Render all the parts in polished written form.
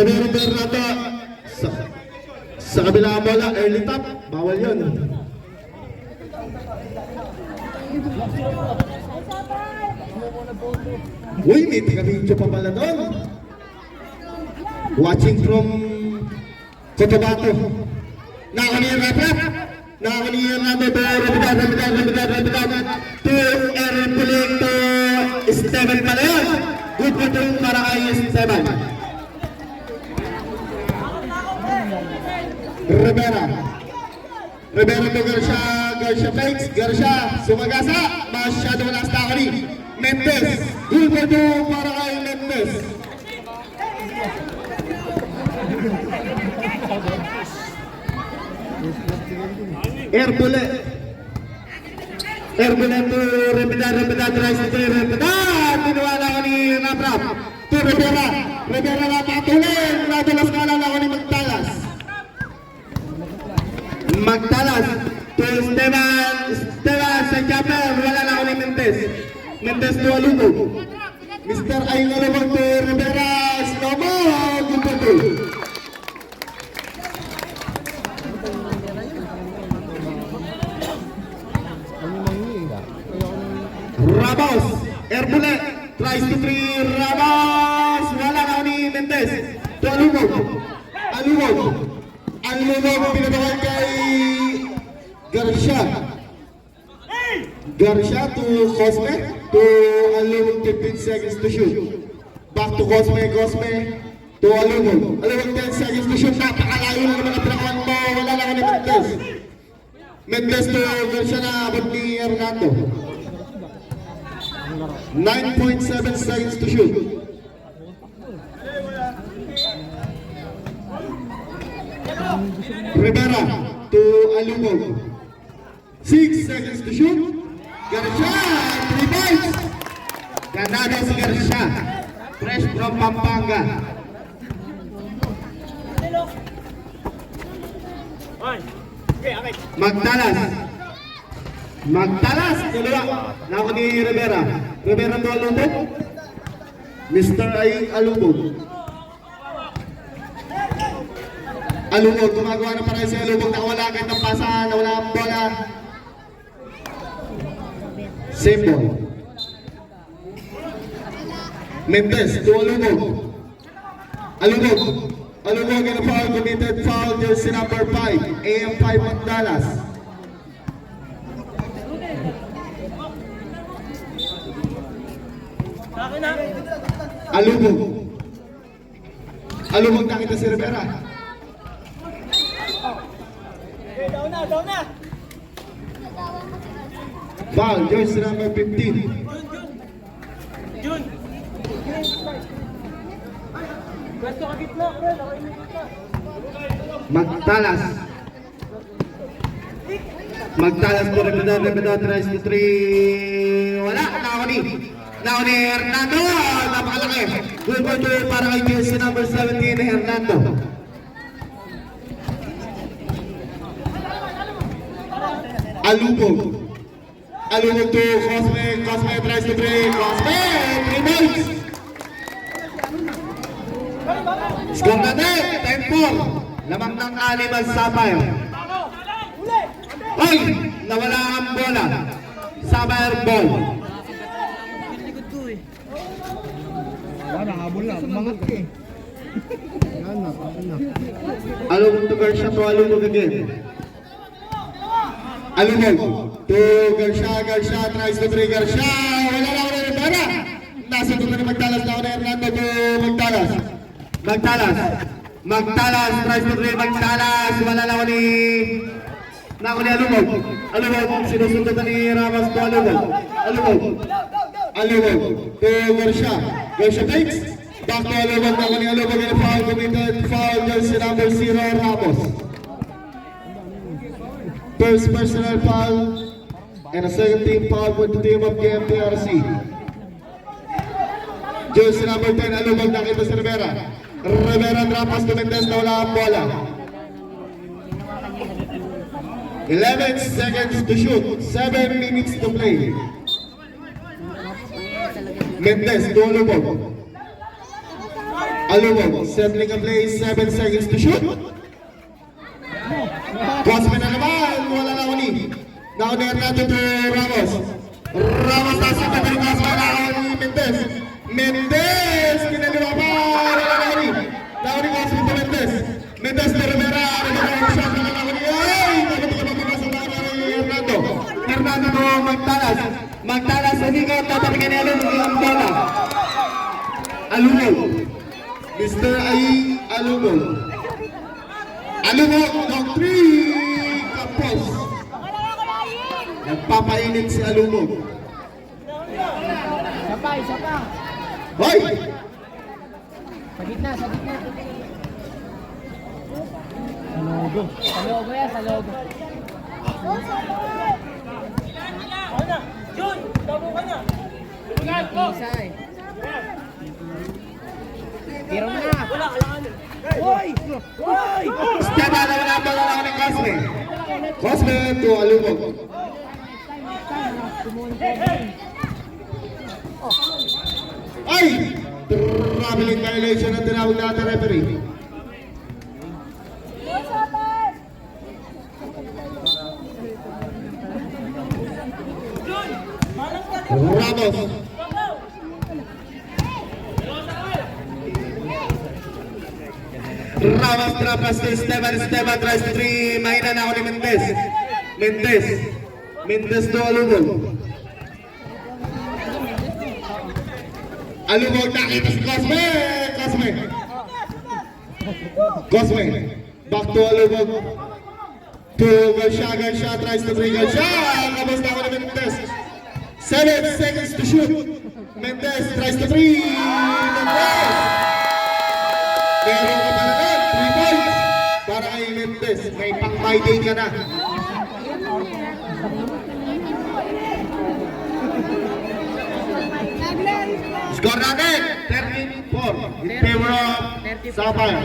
Rivera na sa kabila bola, early tap, bawal yun. Uy, may taga-video pa pala doon. Watching from Cotabato. Nakakaniyan rap. Nakakaniyan natin ito. Rapidan. To Erpuling to Esteban pala yun. Good for two para kay Esteban. Rivera to Garcia fakes. Garcia sumagasa. Masyado na sa takali. Mendez. Good for two para kay Mendez. Erbulen to Repidan tries to Repidan. Tinuwala ko ni Naprap. To Rivera na patulin. Nadulas ka lang ako ni Magtalas to Esteban sa Chapel. Wala na ako ni Mendez to Alugo. Mr. Aylalabang to Rivera. Slomo. Good for two. Ramos, Erbulen tries to three. Ramos, wala na ni Mendez. To Alumog pinabawal kay Garcia to Cosme. To Alumog 15 seconds to shoot. Back to Cosme to Alumog 10 seconds to shoot. Napakalayo na naman ang trakuan mo. Wala na ni Mendez to Garcia na abot ni Hernando. 9.7 seconds to shoot. Rivera to Alumog. 6 seconds to shoot. Garcia, 3 points. Ganado si Garcia. Fresh from Pampanga. Magtalas, dalawa. Nako ni Rivera to Alumog. Mr. Alumog. Alumog, gumagawa na para si Alumog. Nakawala agad ng pasa, nawala ang bola. Same ball. Mendez to Alumog and a foul, committed foul, jersey number 5, AM5 Magtalas. Alumog nakita si Rivera. Down na. Foul, jersey number 15. Jun. Magtalas po Repidan tries to 3. Wala, Now ni Hernando, napakalaki. Good for two para kay jersey number 17, Hernando. Alumog to Cosme tries to 3. Cosme, 3 points. Score na din, 10-4. Lamang ng Animal Sapphire. Ay, nawala ang bola. Sapphire ball. Habol na, umangat ka eh. Alumog to Garcia to Alumog again. Alumog to Garcia tries to 3. Garcia, wala na ako na Rivera. Nasa ito na Magtalas na ako na Hernando to Magtalas tries to 3. Magtalas, wala na ako ni Alumog, sinusunod na ni Ramos to Alumog to Garcia takes. Back to Alumog na ako ni Alumog and foul, committed foul, jersey number 0, Ramos. First personal foul and a second team foul for the team of KMPRC. Jersey number 10, Alumog nakita si Rivera drop pass to Mendez na wala ang bola. 11 seconds to shoot, 7 minutes to play. Mendez to Alumog. Alumog, settling a play, 7 seconds to shoot. Cosme na naman, wala na uni. Naunahan natin to Ramos. Ramos nasa tabi ni Cosme, nakawin ni Mendez. Mendez, kinaliwa pa, wala na uni. Nauni Cosme to Mendez. Mendez to Rivera, Rivera, shot na lang uni. Ay, nakita ka sa mga ni Hernando. Hernando to Magtalas. Magtalas, umikot, tatapin ni Alumog ang bola. Alumog. Mr. Ay Alumog. Alumog ng 3 kapos. Nagpapainit si Alumog. Isa pa. Hoy! Sa gitna. Sa logo. Sa logo yan, sa logo. Jun, tabo ka na. Isa eh. Tiro mo na. Wala, alangan. Hoy! Hoy! Step out na bola lang ni Cosme. Cosme to Alumog. Ay! Traveling violation ang tinawag natin referee. Ramos. Ramos trapas to Esteban tries to 3. Mahina na ako ni Mendez. Mendez to Alumog. Alumog nakita si Cosme. Cosme. Back to Alumog. To Garcia tries to 3. Garcia. Kabos na ako ni Mendez. 7 seconds to shoot. Mendez tries to 3. Mendez. Meron ka pala nun. 3 points. Para kay Mendez. May pang-my day ka na. Score natin. 13-4. In favor of Sapphire.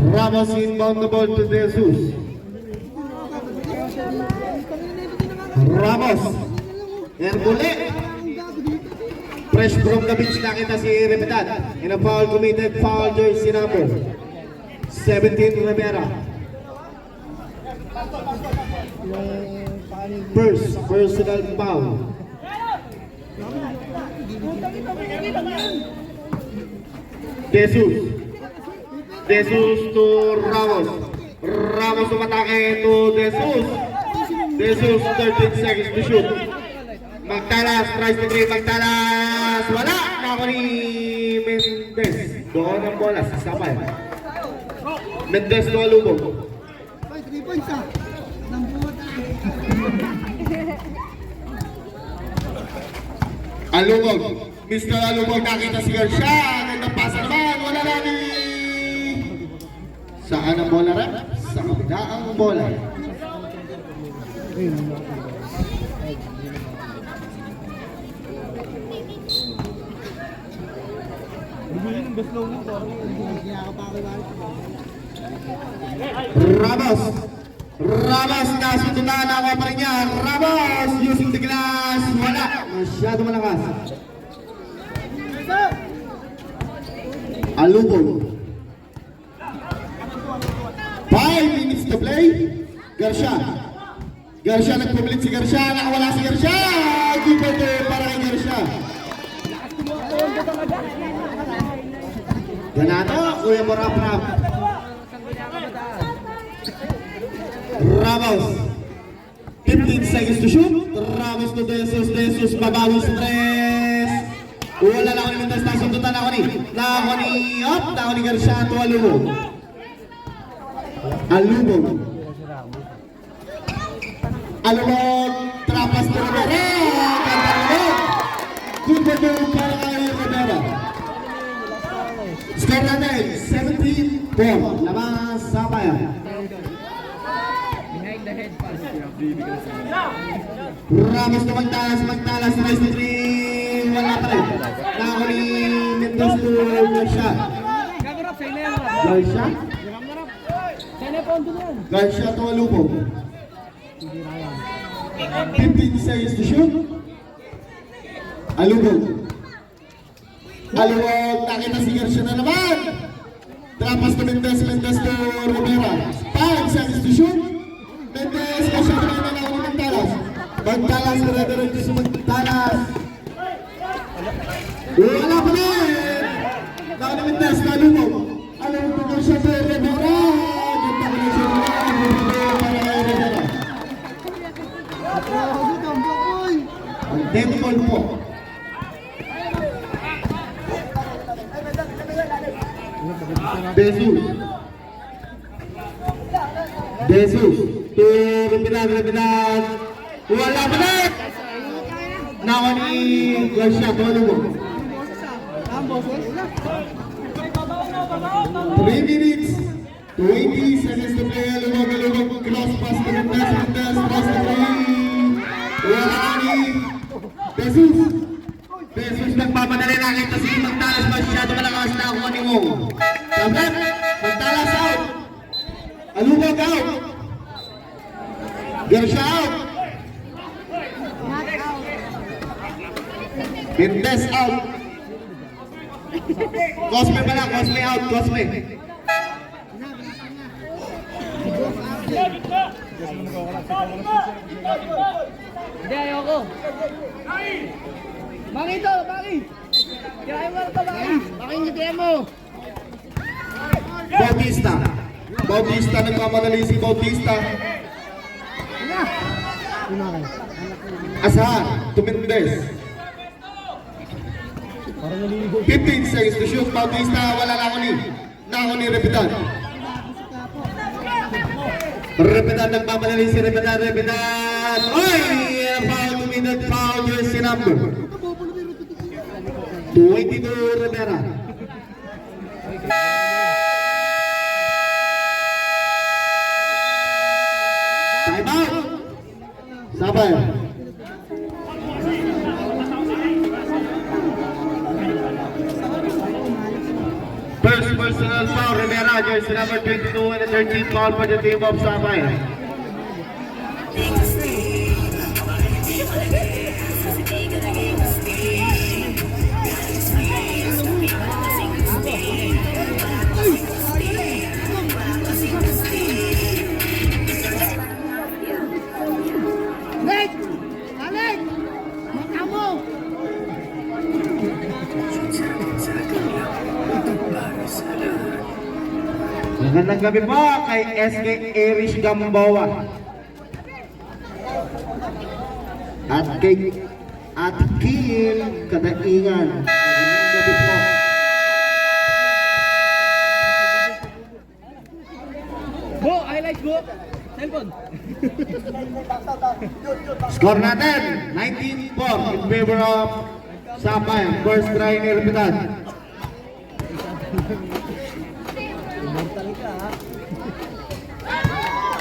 Ramos inbound the ball to Jesus. Ramos. Herbule. Fresh from the bench nakita si Repetat. In a foul committed, foul jersey number 17 Rivera. First personal foul. Jesus to Ramos. Ramos umatake to Jesus 13 seconds to shoot. Magtalas tries to 3. Magtalas wala. Nako ni Mendez. Doon ang bola sa Sapay. Mendez to Alumog. 3 points ah. Alumog. Mr. Alumog nakita si Garcia. Gandang pasa naman. Wala na ni... Saan ang bola rin? Sa kabila ang bola. Ramos nasundutan ako pa rin niya. Ramos using the glass. Wala. Masyado malakas. Alumog. 5 minutes to play. Garcia nagpublit si Garcia. Nakawala si Garcia. Good to para kay Garcia. Ganado. Kuya Morap. Ramos. 15 seconds to shoot. Ramos to Jesus. Babawi sa 3. Wala lang ako ni Mendes. Nasundutan ako ni Garcia to Alumog. Alumog. Trapas to Rivera. Good for two para kay Rivera. Score natin 17-4. Labas Sapphire. Behind the head pass. Ramos to Magtalas, tries to 3. Wala pa rin. Nako ni Mendes to Garcia. Gagarap, sa ina yan. Garcia? Sa ina pondo yan. Garcia to Alumog. 15 seconds to shoot. Alubog. Alubog, nakita si Garcia na naman. Trapas to Mendez to Rivera. 5 seconds to shoot. Mendez, masyado na lang ako ng Talas. Magtalas, dire-diretso si Magtalas. Wala pa rin! Nakalimintas, nalumog. Alumog po siya sa Rivera. Ganda ko na siya para kay Rivera. Ang dead ball po. Jesus to Repinan. Wala pa rin! Nawa ni Garcia, tulo mo. 3 minutes, 20 seconds to play. Alumog, cross pass to Mendez, pass to Ray. Wala ni Jesus nagpapadali na kita si Magtalas, masyado malakas na ako ni Wong. Sabat, Magtalas out. Alumog out. Garcia out. Mendez out. Cosme pala, Cosme out, Cosme. Hindi, ayoko. Baki to, baki. Kirahin mo ito, baki. Baki ngitihan mo. Bautista, nagmamadali si Bautista. Asahan, to Mendez. 15 seconds to shoot. Bautista, wala na ako ni Repitan. Repitan, nagmamadali si Repitan. Oy! Foul, minute foul, jersey number 22 Rivera. Time out. Sabay. First personal foul, Rivera, jersey number 22 and the 13th foul for the team of Sabay. Magandang gabi po kay SK Irish Gamboa at kay Kim Kadaingan. Magandang gabi po. Go, highlights go. Cellphone. Score natin 19-4 in favor of Sapay. First try ni Repitan.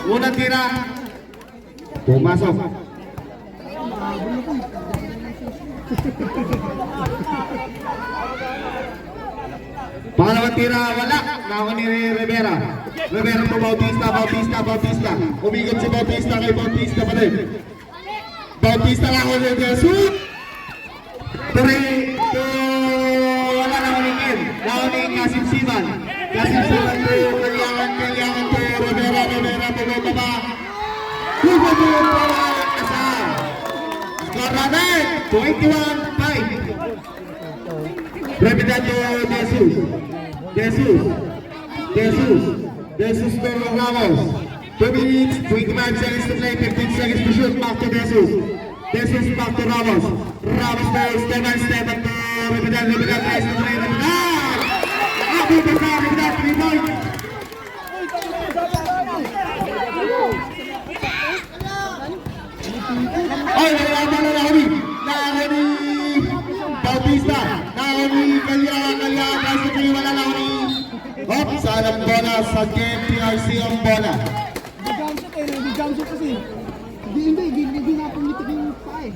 Unang tira. Pumasok. Pangalawang tira, wala. Nakuha ni Rivera. Rivera po Bautista. Umigot si Bautista kay Bautista pa rin. Bautista lang ako rin. Shoot! 3, 2, wala na ni Kim. Nakuha ni Kasim Siman to Kalyangan to Rivera po ba? Hugo po para Asahan. Score natin, 21-5. Repitan to Jesus Pedro Ramos. 2 minutes, 25 seconds to play, 15 seconds to shoot. Back to Jesus back to Ramos. Ramos to Esteban to Repitan, tries to play Repitan. Nakabito sa Repitan, 3 points. Ay, wala na ni Bautista. Nakuni Kalyangan, tries to play, wala na ni Hop, salang bola sa KPRC ang bola. Nag-jumpshot kasi. Hindi nga pumitik yung paa eh.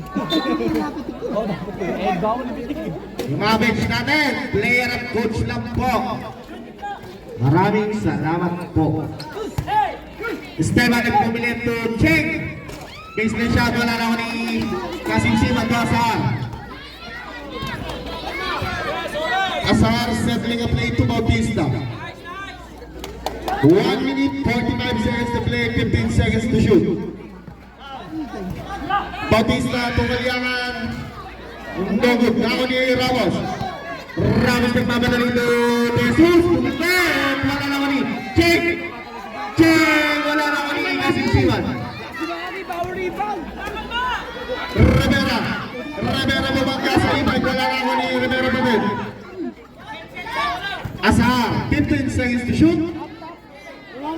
Yung mga bench natin, player at coach lang po. Maraming salamat po. Esteban nagpumilit to Cheng. Baseline shot, wala na ako ni Kasim Siman to Asar. Asar settling a play to Bautista. 1 minute 45 seconds to play, 15 seconds to shoot. Bautista, tunggalyangan. Dogog, ako ni Ramos. Ramos nagmamadali to Jesus. Tumikit, wala na ako ni Cheng. Cheng, wala na ako ni Kasim Siman. Sumali, power rebound. Rivera. Rivera bumangga sa ibag. Wala na ako ni Rivera pa din. Asar, 15 seconds to shoot.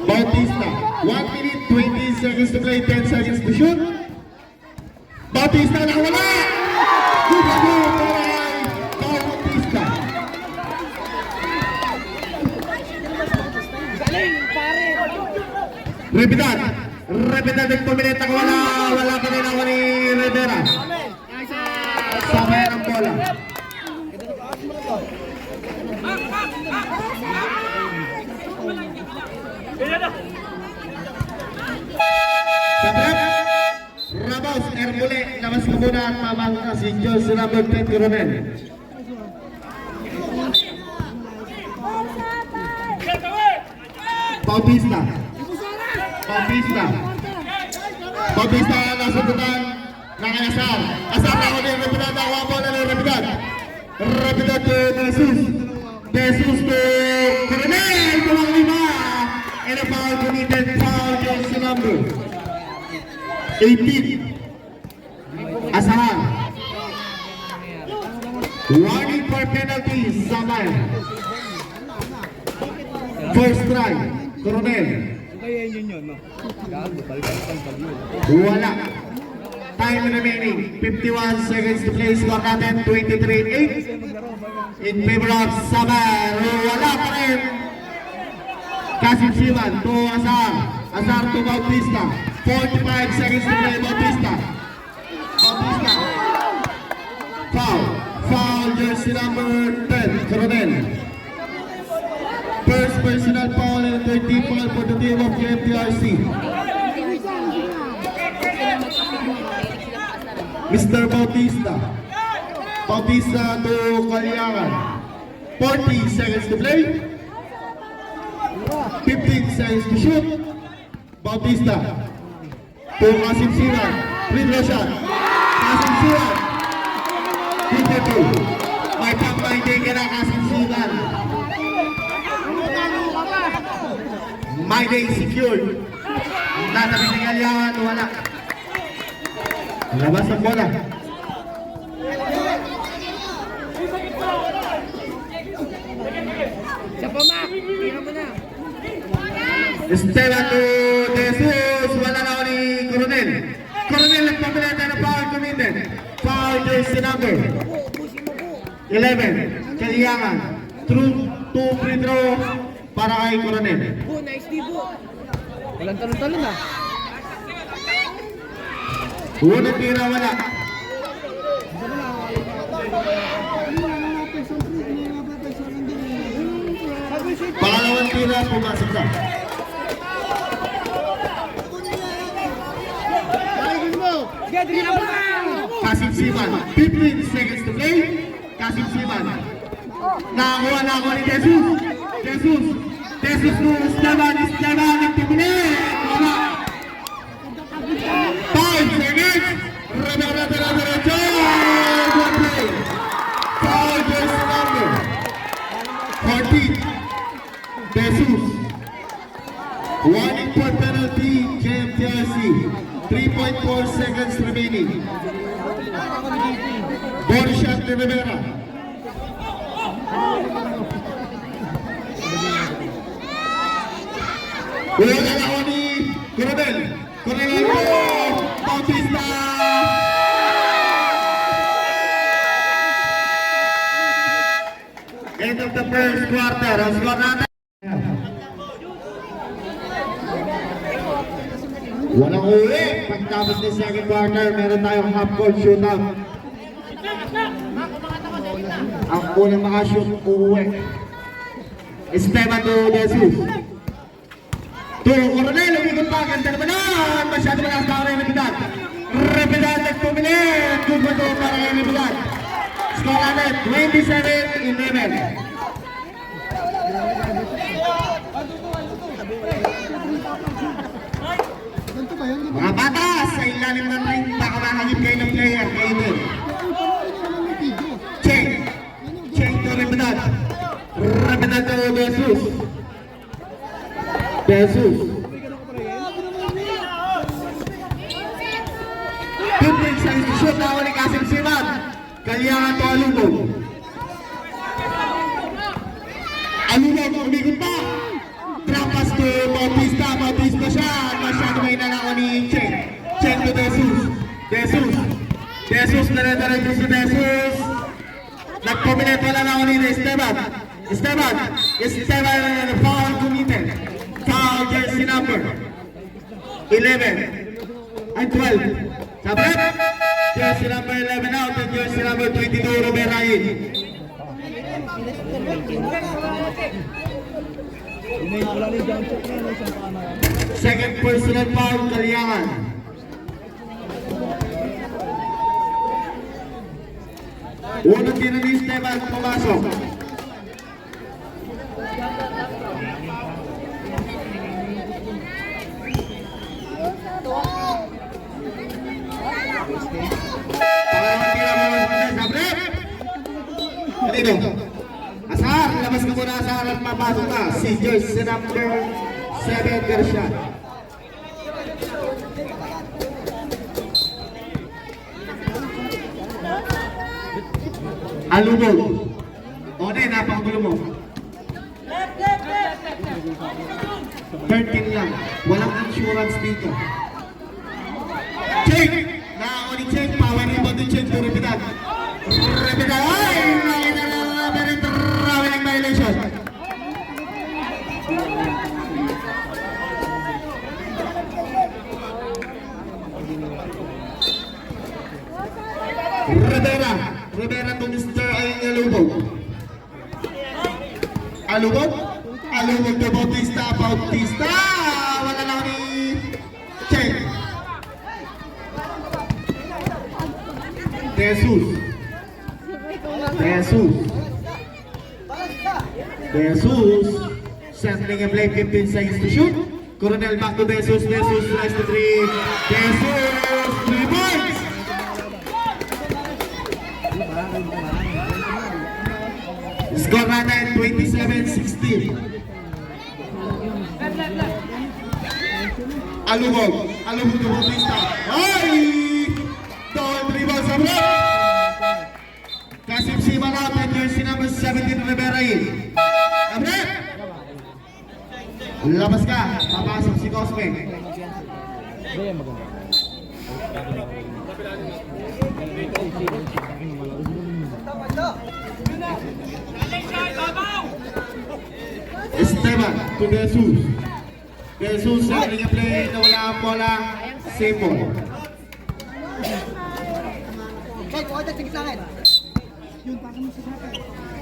Bautista, 1 minute 20 seconds to play, 10 seconds to shoot. Bautista nakawala! Good na good para kay Bautista. Galing, pare. Repitad. Repitad ng puminita ko. Wala pa rin ako ni Rivera. Sabay ng bola. Sa trap, Ramos, Ermule, labas ko muna at mamangka si John sa number 10 Coronel. Bautista. Bautista. Bautista nasa tutan ng Asar. Asar na ako ni Repidad. Ako ang bola ng Repidad. Repidad to Jesus. Jesus to Coronel. Tulang lima. And a foul committed. Foul against the number 18. Asar. Warning for penalty. Sabay. First try. Coronel. Wala. Time remaining. 51 seconds to play. Score natin 23-8. In favor of Sabar. Wala pa rin. Kasim Siman to Asar. Asar to Bautista. 45 seconds to play. Bautista. Bautista. Foul. Foul jersey number 10. Coronel. First personal foul and third team foul for the team of KMTRC. Mr. Bautista. Bautista to Kalyangan. 40 seconds to play. 15 seconds to shoot. Bautista to Kasim Siman. Free throw shot. Kasim Siman. 52. May pang-minding ka na Kasim Siman. My day secured. Tatabing ng Kalyangan. Wala. Labas ang bola. Sa pamak. Tira mo na. Esteban to Jesus. Wala na ako ni Coronel. Coronel nagpapilata na foul committed. Foul jersey number 11. Kalyangan. True 2 free throw para kay Coronel. Bu, nice dibo. Walang talon-talon ah. Unang tira wala. Pangalawang tira pumasok ka. Sige, dribble mo. Kasim Siman. 15 seconds to play. Kasim Siman. Nakakuha na ako ni Jesus. Jesus. Jesus to Esteban. Esteban nagtipilit. Wala. 5 seconds. Rivera de la derecha. Good play. Foul jersey number 14. Jesus. Warning for penalty. KMTRC. 3.4 seconds remaining. Ball shot ni Rivera. Wala na ako ni Coronel. Coronel Bautista. End of the first quarter. Ang score natin. Walang uli. Pagtapos ng second quarter, meron tayong half-court shootout. Ang unang makashoot, uuwi. Esteban to Jesus. To Coronel, umikot pa. Ganda naman. Masyado malakas na ako rin. Repidan nagpumilit. Good ba ito para kay Repidan? Score natin, 27-11. Ganito ba yun? Mga bata, sa ilalim ng ring, baka makagip kayo ng player. Kayo din. Panoorin nyo naman yung video. Check. Check to Repidan. Repidan to Jesus. Jesus. Tupin sa institusyon na ako ni Kasim Siman. Kaliyangan to Alubog. Alubog, umikot pa. Trapas to Bautista. Bautista siya. Masyado may nanako ni Cheng. Cheng to Jesus. Jesus. Jesus na rin si Jesus. Nagpumilit wala na ako ni Esteban. Esteban. Esteban foul committed. Foul jersey number 11 and 12. Sabrep, jersey number 11 out and jersey number 22 Robera in. Second personal foul, Kaliangan. Unang tira ni Esteban, pumasok. Pangalawang tira mo naman, Sabrep. Dito. Asar, labas ka muna Asar at mapasok ka. Si jersey number 7, Garcia. Alubog. One, napakagulo mo. 13 lang. Walang insurance dito. Check! Nakako ni Check. Power rebound ni Check to Repidan. Repidan. Ay! Nakita na very traveling violation. Rivera. Rivera to Mr. Alubog. Alubog? Alubog to Bautista. Bautista! Wala lang ni Check. Jesus. Jesus. Jesus. Settling a play 15 seconds to shoot. Coronel back to Jesus. Jesus tries to 3. Jesus. 3 points. Score natin 27-16. Alubog. Alubog to Bautista. Ay! Doon 3 balls sa block. Kasim Siman out and jersey number 17 Rivera in. Abre! Labas ka. Papasok si Cosme. Esteban to Jesus. Jesus setting a play na wala ang bola. Same ball.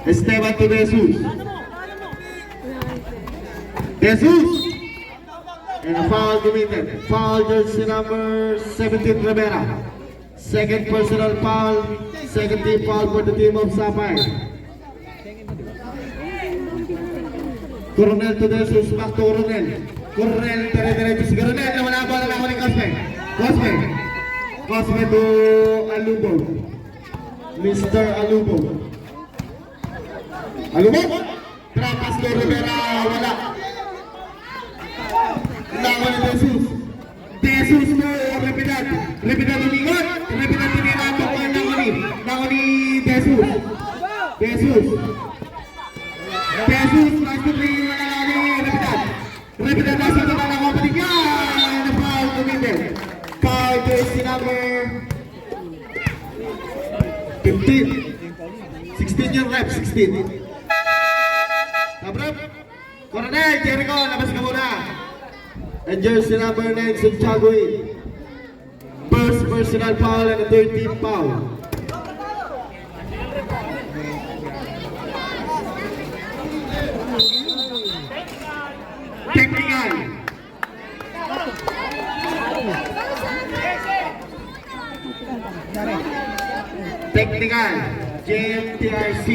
Esteban to Jesus. Jesus. And a foul committed. Foul jersey number 17 Rivera. Second personal foul. Second team foul for the team of Sapphire. Coronel to Jesus. Back to Coronel. Coronel dire-diretso si Coronel. Wala ba na ako ni Cosme. Cosme. Cosme to Alubog. Mr. Alubog. Alubog. Trapas to Rivera. Wala. Lawan ni Jesus. Jesus to Repidan. Repidan umingot. Repidan tiniratok ko ang ni Jesus. Jesus. Jesus tries to bring wala na ni Repidan. Repidan nasa ito na ng opening niya. And a foul committed. Foul jersey number 15. 16 yung rep. 16. Sabrap. Coronel, Jericho, labas ka muna. And jersey number 9, Santiago in. First personal foul and a third team foul. Technical. Technical, JMTRC.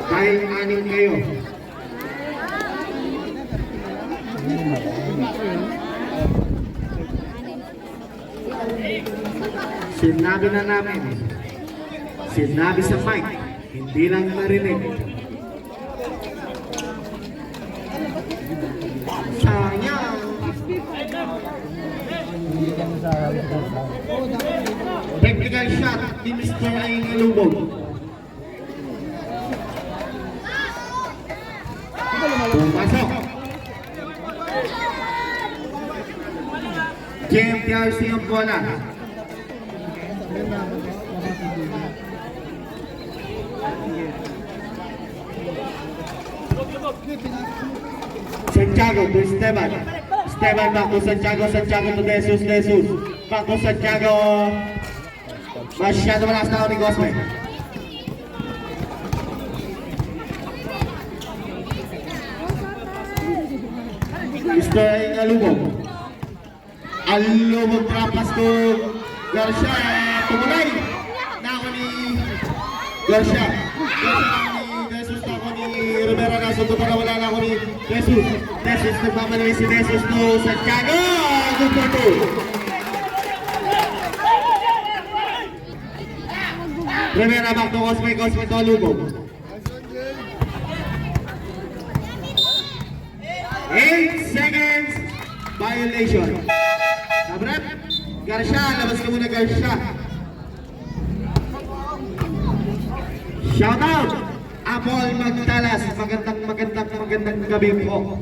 Dahil anim kayo. Sinabi na namin. Sinabi sa mic. Hindi lang marinig. Sayang. Technical shot ni Mr. Aing Alubog. Pumasok. JMTRC ang bola. Santiago to Esteban. Esteban back to Santiago. Santiago to Jesus. Jesus. Back to Santiago. Masyado malakas na ako ni Cosme. Mr. Alubog. Alubog trapas to Garcia. Tumulay. Na ako ni Garcia. Garcia na ako ni Jesus. Na ako ni Rivera. Nasundo para wala na ako ni Jesus. Jesus nagmamalay si Jesus to Santiago. Good for two. Rivera back to Cosme. Cosme to Alubog. 8 seconds violation. Sabrap, Garcia, labas ka muna Garcia. Shout out, Apol Magtalas. Magandang gabi po.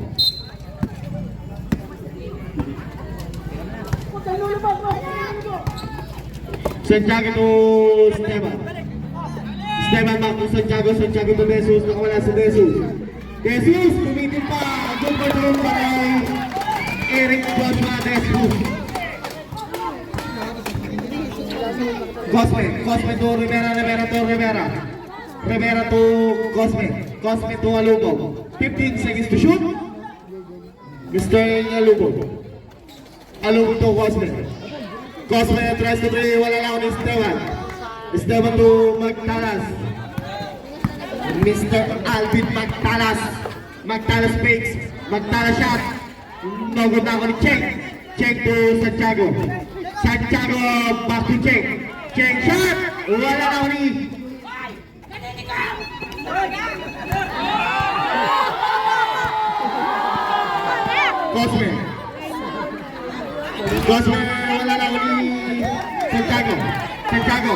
Santiago to Esteban. Esteban back to Santiago. Santiago to Jesus. Nakawala si Jesus. Jesus, tumitin pa. Good for two pa kay Eric Joshua Jesus. Cosme to Rivera. Rivera to Rivera. Rivera to Cosme. Cosme to Alubog. 15 seconds to shoot. Mr. Alubog. Alubog to Cosme. Cosme tries to three. Wala lang ni Esteban. Esteban to Magtalas. Mr. Alvin Magtalas. Magtalas fakes. Magtalas shot. No good na ako ni Cheng. Cheng to Santiago. Santiago back to Cheng. Cheng shot. Wala na ako ni Cosme. Cosme wala na ako ni Santiago. Santiago.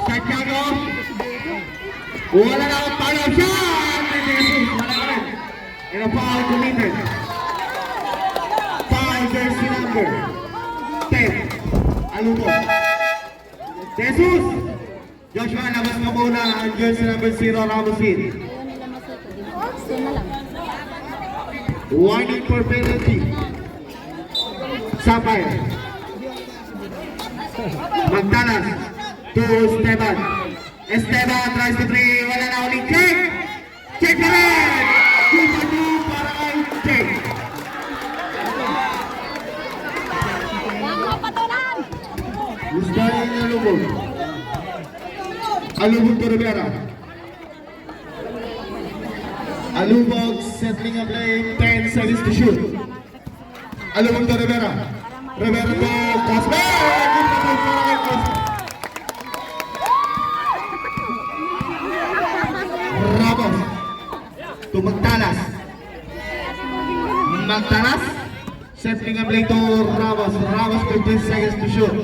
Santiago. Wala na akong follow shot! Wala ka rin. And a foul committed. Foul jersey number 10. Alubog. Jesus! Joshua, labas mo muna ang jersey number 0, Ramosin. Warning for penalty. Sapphire. Magtalas to Esteban. Esteban tries to three. Wala na uling check. Check na rin. 2-2 para kay check. Gusto yung Alubog. Alubog to Rivera. Alubog settling a play. 10 seconds to shoot. Alubog to Rivera. Rivera to Cosme. Good for two para kay Cosme. Ramos to Magtalas. Magtalas settling a play to Ramos. Ramos 15 seconds to shoot.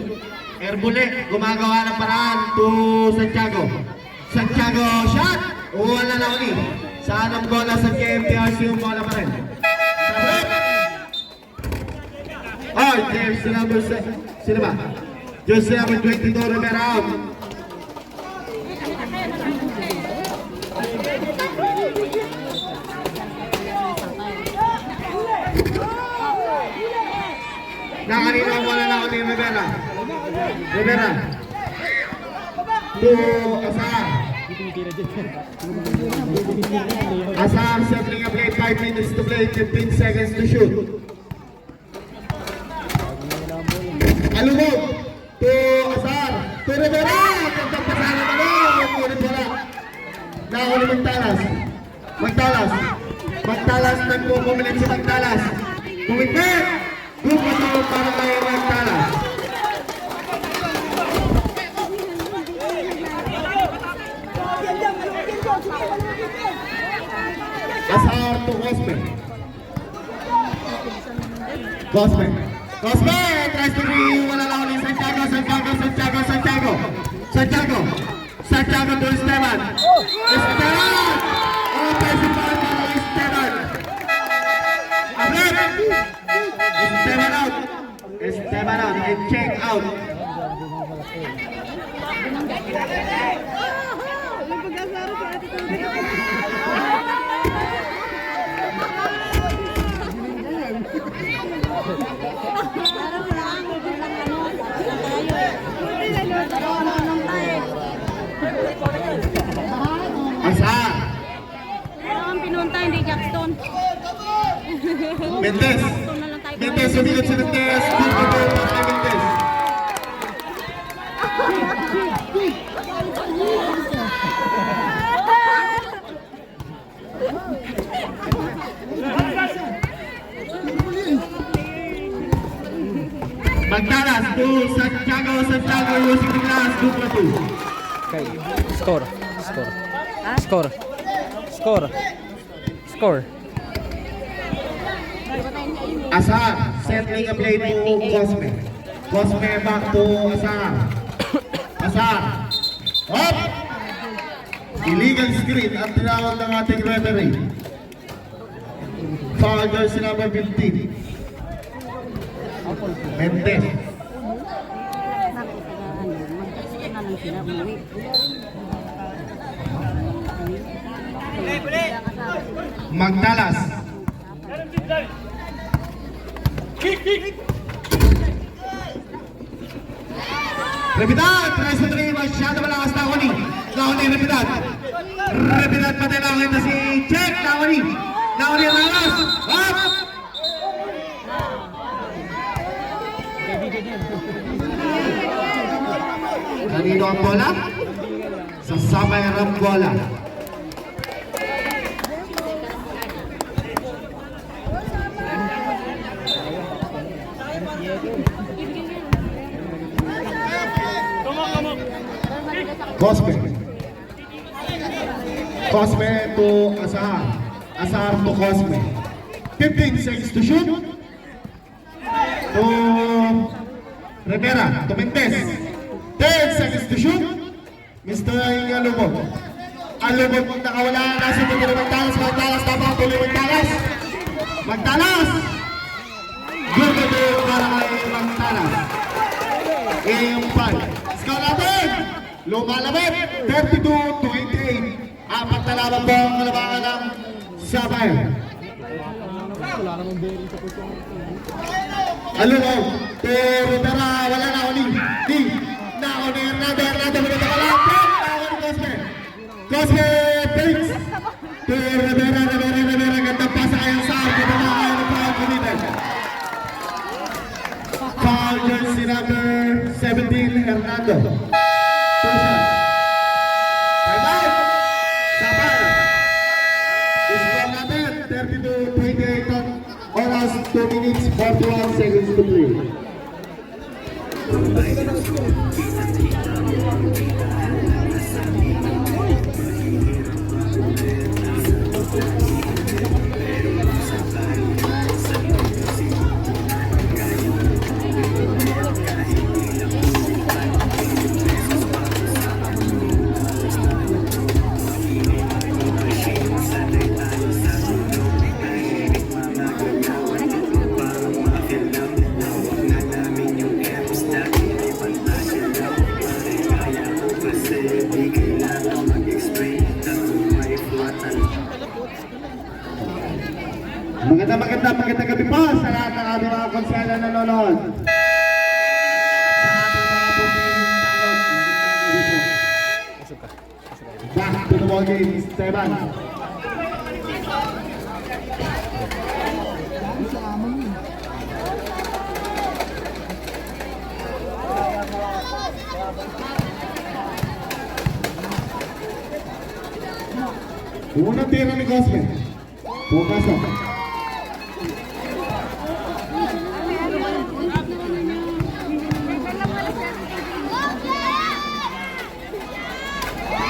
Erbule gumagawa ng paraan to Santiago. Santiago shot. Wala na ulit. Saan ang bola sa KMTRC yung bola pa rin. Oh, jersey number 6. Sino ba? Jersey number 22 Rivera out. Nakanina ang bola na ulit Rivera. Rivera to Asar. Asar settling a play, 5 minutes to play, 15 seconds to shoot. Alubog to Asar to Rivera. Nako ni Magtalas. Magtalas. Magtalas, nagpupumilit si Magtalas. Pumipit! Group na to para kay Magtalas. Asar to Cosme. Cosme. Cosme! Tries to be wala lang ulit Santiago. Santiago to Esteban. Esteban! Oh, principal para Esteban. Abret! Esteban out and check out. Asar! Ang pinunta, hindi Jackson. Mentes! Mentes, sumigot si Mentes! Good to go para kay Mentes! Magtalas to Santiago using the glass, 2-2. Okay. Score. Asar, settling a play to Cosme. Cosme back to Asar. Asar. Hop! Illegal screen ang tinawag ng ating referee. Foul jersey number 15. Mentes. Magtalas. Repidad, 3-3, masyado malakas na Nakoni. Nakoni, Repidad. Repidad pati langit na si Check. Nakoni ang lakas. Up! Kanino ang bola? Sa Samay Rambola. Cosme to Asar. Asar to Cosme. 15 seconds to shoot. To Rivera, to Mentes. 10 seconds to shoot. Mr. Alubog. Alubog nakawala. Nasa ito na Magtalas. Magtalas, tama tuloy Magtalas. Magtalas! Good to do para kay Magtalas. Yung 5. Scout natin! Lumalabit! 32-28. Apat na laban po ang kalabangan ng Sapphire. Alubog. To Rivera, wala na ulit. Nakoni Hernando, wala na wala. Nakoni Cosme. Cosme, Prince. To Rivera, ganda pa sa kayang saan. Kaya na kayo ng foul committed. Foul jersey number 17, Hernando. Two shots. Bye-bye. Sapphire. Score natin, 32-28 oras, 2 minutes, 41 seconds to play. Magandang gabi po sa lahat ng ating mga konsela na nanonood. Sa ating mga pumilin back to the ball game, Esteban. Unang tira ni Cosme. Pumasok.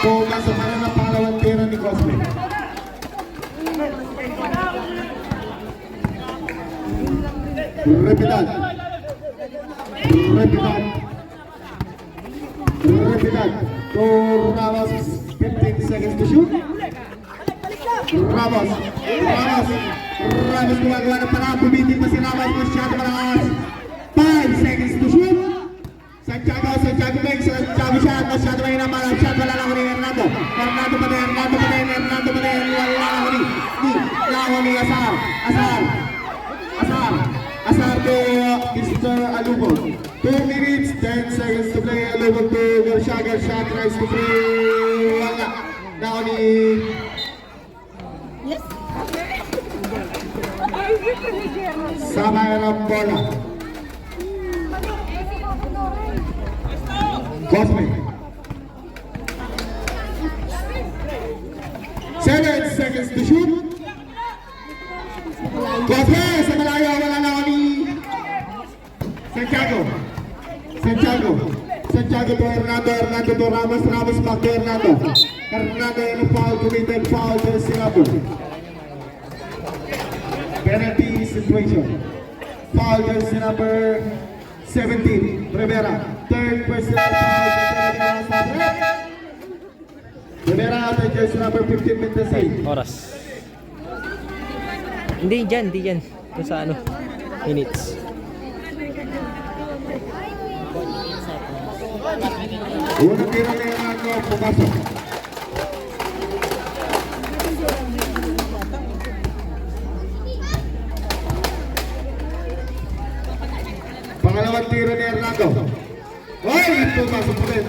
Pumasok para ng pangalawang tira ni Cosme. Repitan. Repitan. Repitan. To Ramos, 15 seconds to shoot. Ramos. Ramos gumagawa ng parang bumitin pa si Ramos. Masyado malakas. 5 seconds to shoot. Santiago Meng. Santiago shot. Masyado mahina. Malang shot. Wala lang ni Hernando. Hernando pa din. Wala lang ni Asar. Asar to Mr. Alubog. 2 minutes, 10 seconds to play. Alubog to Garcia tries to free. Wala. Now ni... Sama ng bola. Cosme. 7 seconds to shoot. Cosme, sa malayo, wala na ni Santiago to Hernando to Ramos back to Hernando in a foul committed, foul to Singapore. Penalty situation. Foul jersey number 17, Rivera. Third personal foul to Rivera at jersey number 15, Mentasay. Oras. Hindi dyan. Kung sa ano, minutes. Unang tira ni Hernando, pumasok. Pangalawang tira ni Hernando. Oy, pumasok pa rin.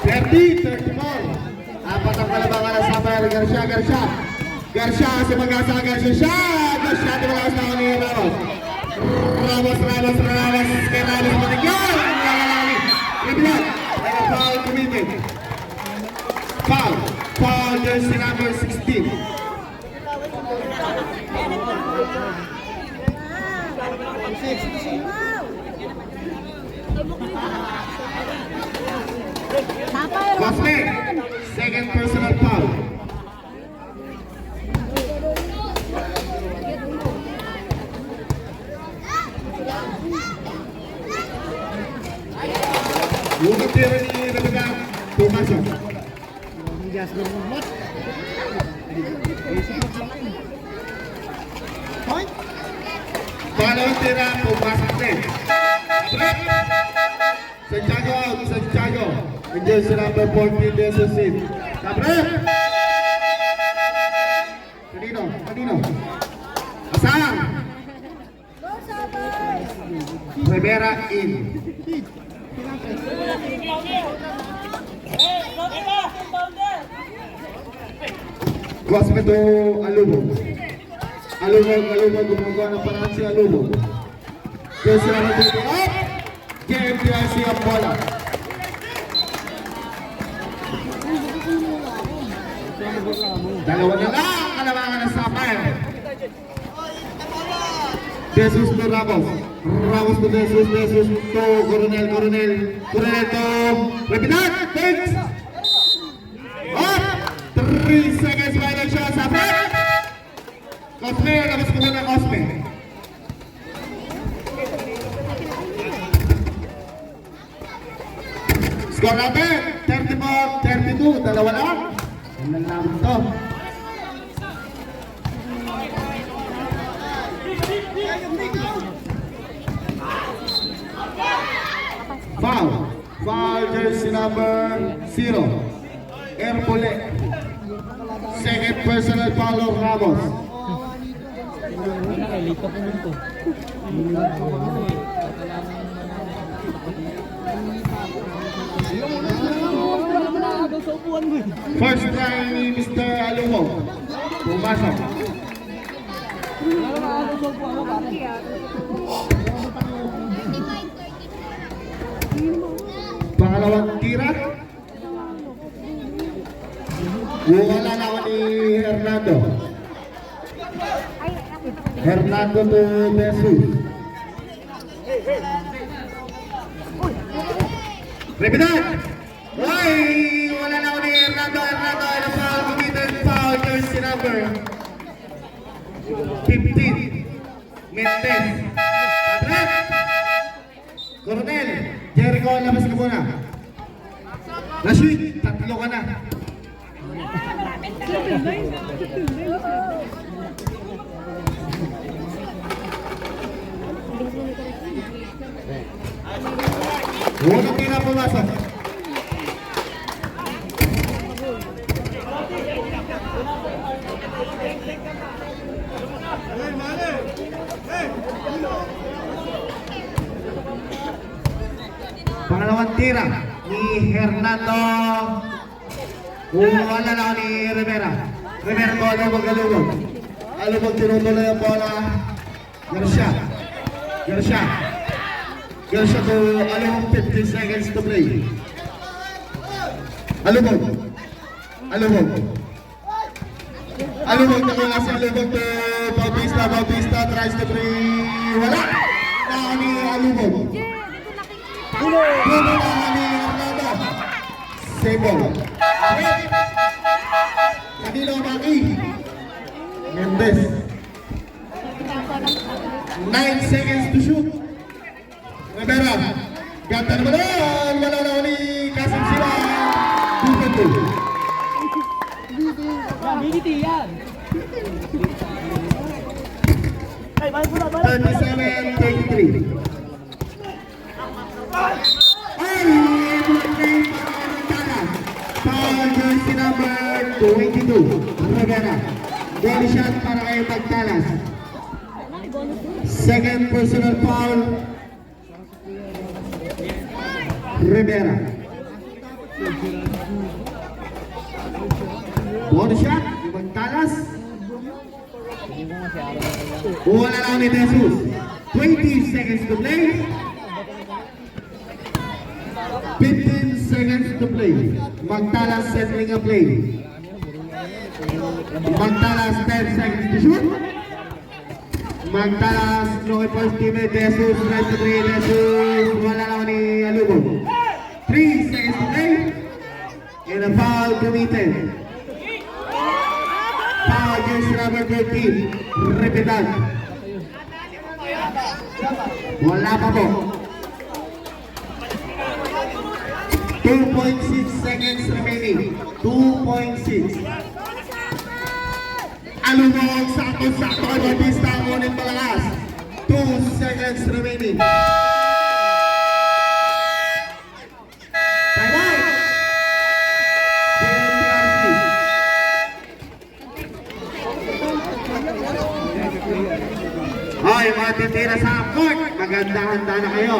30-34. Apat ang kalabangan ng Samuel Garcia. Garcia sa mag-asa Garcia. Garcia di malakas na ako ni Ramos. Ramos. Kay Ramos matigyan. Riblat. And a foul committed. Foul jersey number 16. Cosme, second personal foul. Unang tira ni Rebecca, pumasok. Pangalawang tira, pumasok din. Santiago. And jersey number 14, De Susit. Sabrep! Kanino? Asar! Rivera in. Cosme to Alubog. Alubog gumagawa ng paraan si Alubog. Jersey number 15 up! Game jersey ang bola. Dalawa na lang kalabangan ng Sapphire. Jesus to Ramos to Jesus to Coronel to Repitan, takes up 3 seconds final shot. Sapphire Cosme, labas ko muna Cosme. Score natin 34-32, dalawa lang. Ang namin to. Foul jersey number 0, Erpole. Second personal foul of Ramos. First try ni Mr. Alubog. Pumasok. Pangalawang tira. Wala na ako ni Hernando. Hernando to Jesus. Repeat. Ay, wala na ako ni Hernando. Hernando, ano pa? Committed foul, jersey number 15. Mendez. Adret. Coronel. Jericho, labas ka muna. Rashid, tatlo ka na. Unang tira pumasok. Pangalawang tira ni Hernando. Wala na ni Rivera. Rivera ko alubog. Alubog tinutuloy ang bola. Garcia to alubog 15 seconds to play. Alubog na kung nasa alubog to Bautista tries to three. Wala na ni alubog. Puno na ni Hernando. Save ball. Kanilo Maki. Mendez. 9 seconds to shoot. Rivera. Ganda naman doon. Wala na ni Kasim Sila. 37-33. Foul jersey number 22. Rivera. Ball shot para kay Magtalas. Second personal foul. Rivera. Ball shot. Magtalas. Wala lang ni Jesus. 20 seconds to play. 15 seconds to play. Magtalas settling a play. Magtalas 10 seconds to shoot. Magtalas no first teammate Jesus tries to three. Jesus wala lang ni Alubog. 3 seconds to play. And a foul committed. Foul jersey number 13. Repetan. Wala pa po. 2.6 seconds remaining. 2.6. Alubog, sakto kay Bautista, ngunit malakas. 2 seconds remaining. Time out! JMPRC. Hoy, matitira sa court. Maganda-handa na kayo.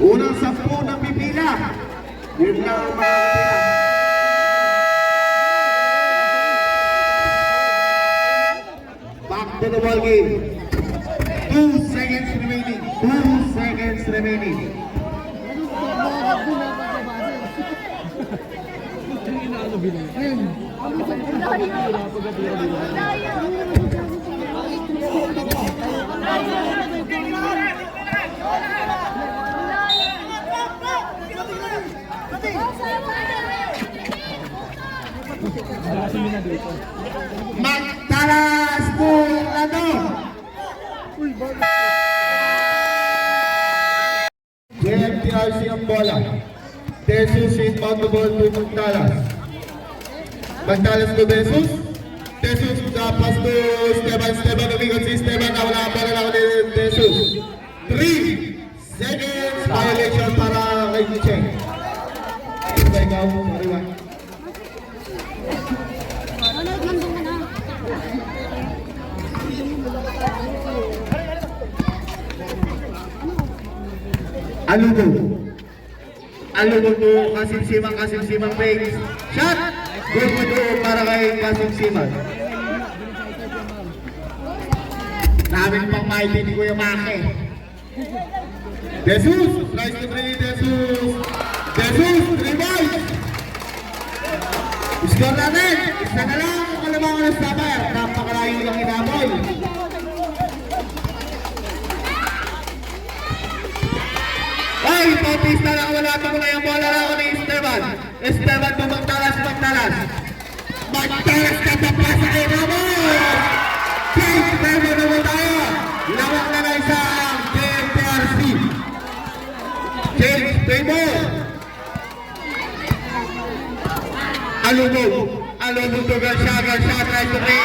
Unang 10 na pipila. Yun lang ang mga pipila. Back to the ball game. 2 seconds remaining. 2 seconds remaining. Magtalas Pulado. JMTRC ang bola. Jesus is on the ball to Magtalas. Magtalas to Jesus. Jesus pass to Esteban. Amigo si Esteban. Nawala ang bola na ulit Jesus. 3 seconds violation para kay Cheng. Ikaw, mariwan. Alubog to kasimsimang fake. Shot! Good to go para kay Kasim Siman. Daming pang mighty ni Kuya Maki. Jesus! Tries to three, Jesus! Jesus! 3 points! Score natin! Isa na lang ang kalamangan ng Sapphire. Napakalayo lang inaboy. Ay! Pautista na wala pa muna yung bola na ako ni Esteban. Esteban bumagtalas, magtalas. Magtalas ka pa pa sa inabot! Change! Pero naman tayo! Lawak na na isang KPRC. Change! Table! Alubog! Alubog to Garcia! Garcia tries to play!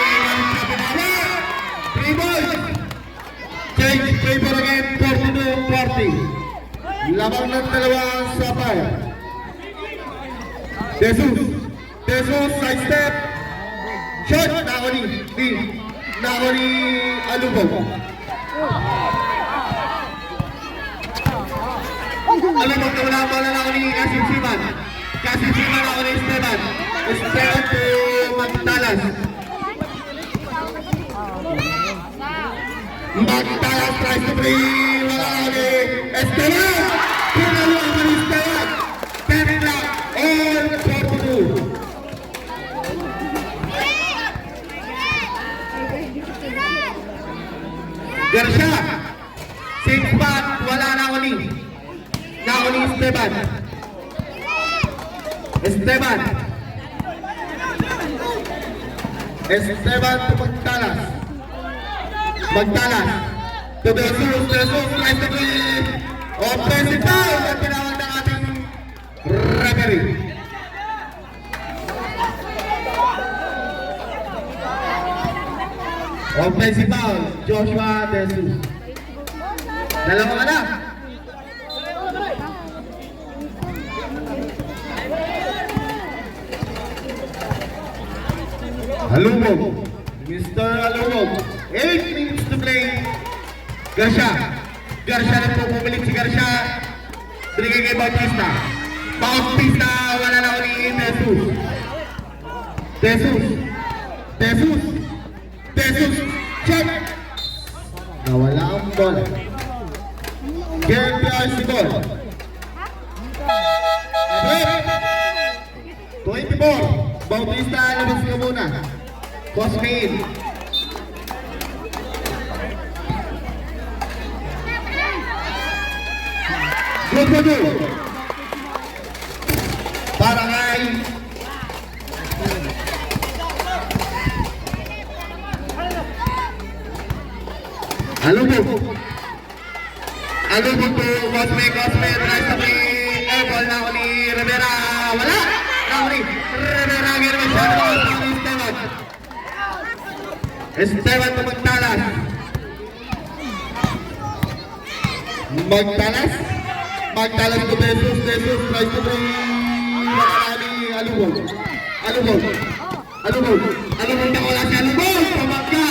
3 balls! Change! Table again! 42-40. Labang ng dalawang Sapphire. Jesus! Jesus! Side step! Shot! Nako ni Alubog. Alubog na wala ang bola na ako ni Kasim Siman. Kasim Siman ako ni Esteban. Esteban to Magtalas. Magtalas tries to three. Wala ako ni Esteban. Pinalo ako ni Esteban. 10 lang. All 42. Garcia, 6 back, wala na ako ni Esteban. Esteban to Magtalas to Jesus, tries to be offensive foul na tinawag ng ating referee. Offensive foul, Joshua Jesus. Dalawa ka na. Alubog. Mr. Alubog. 8 minutes to play. Garcia na po pumilit si Garcia. Binigay kay Bautista. Bautista, wala na ulit Jesus. Check. Nawala ang bola. KPRC ball. 24. Bautista, labas ka muna. Cosmain. Good to do. Para kay Alubog to Cosme, tries to be airball na ako ni Rivera. Wala! Na ako ni Rivera. Ginawa siya na ni Esteban to Magtalas to Jesus tries to bring Alubog na wala si Alubog. Pamagka!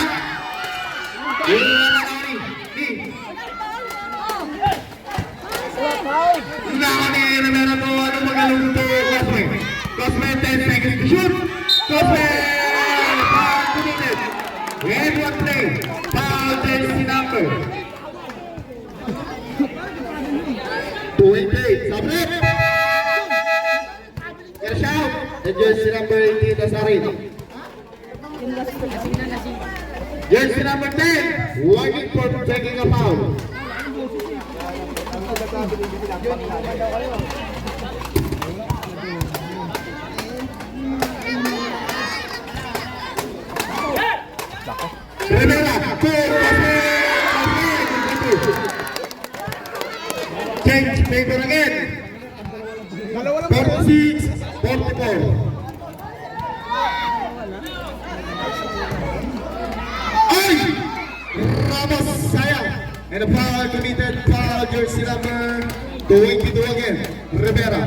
Nako ni Rivera to Alubog to Cosme 10 seconds to shoot. Cosme! Foul committed. And one play. Foul jersey number 28. Sabret! Garcia out. And jersey number 18 Nazarin. Jersey number 10. Warning for taking a foul. Rivera, change paper again. 46-44. Ay! Ramos, sayang. And a foul committed, foul jersey number 22 again. Rivera,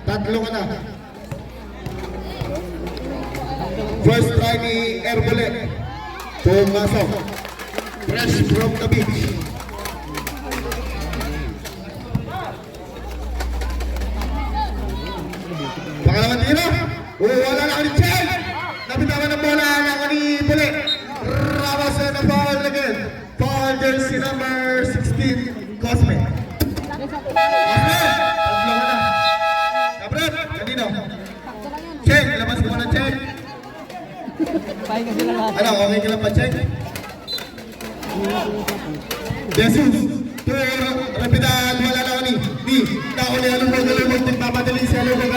tatlo ka na. First try ni Herbole. Pumasok. Fresh from the beach. Pangalawang tira. Wala na ako ni Chen. Nabitawan ng bola lang ako ni Puli. Ramos na foul again. Foul jersey number 16, Cosme. Cosme! Tatlo ka na. Kabrad, kanino? Check, labas ko na check. Pahinga sila lahat. Ano, okay ka lang pa check? Jesus! Rapidad, wala na ako ni Nauli Alubog, nagpapadali si Alubog,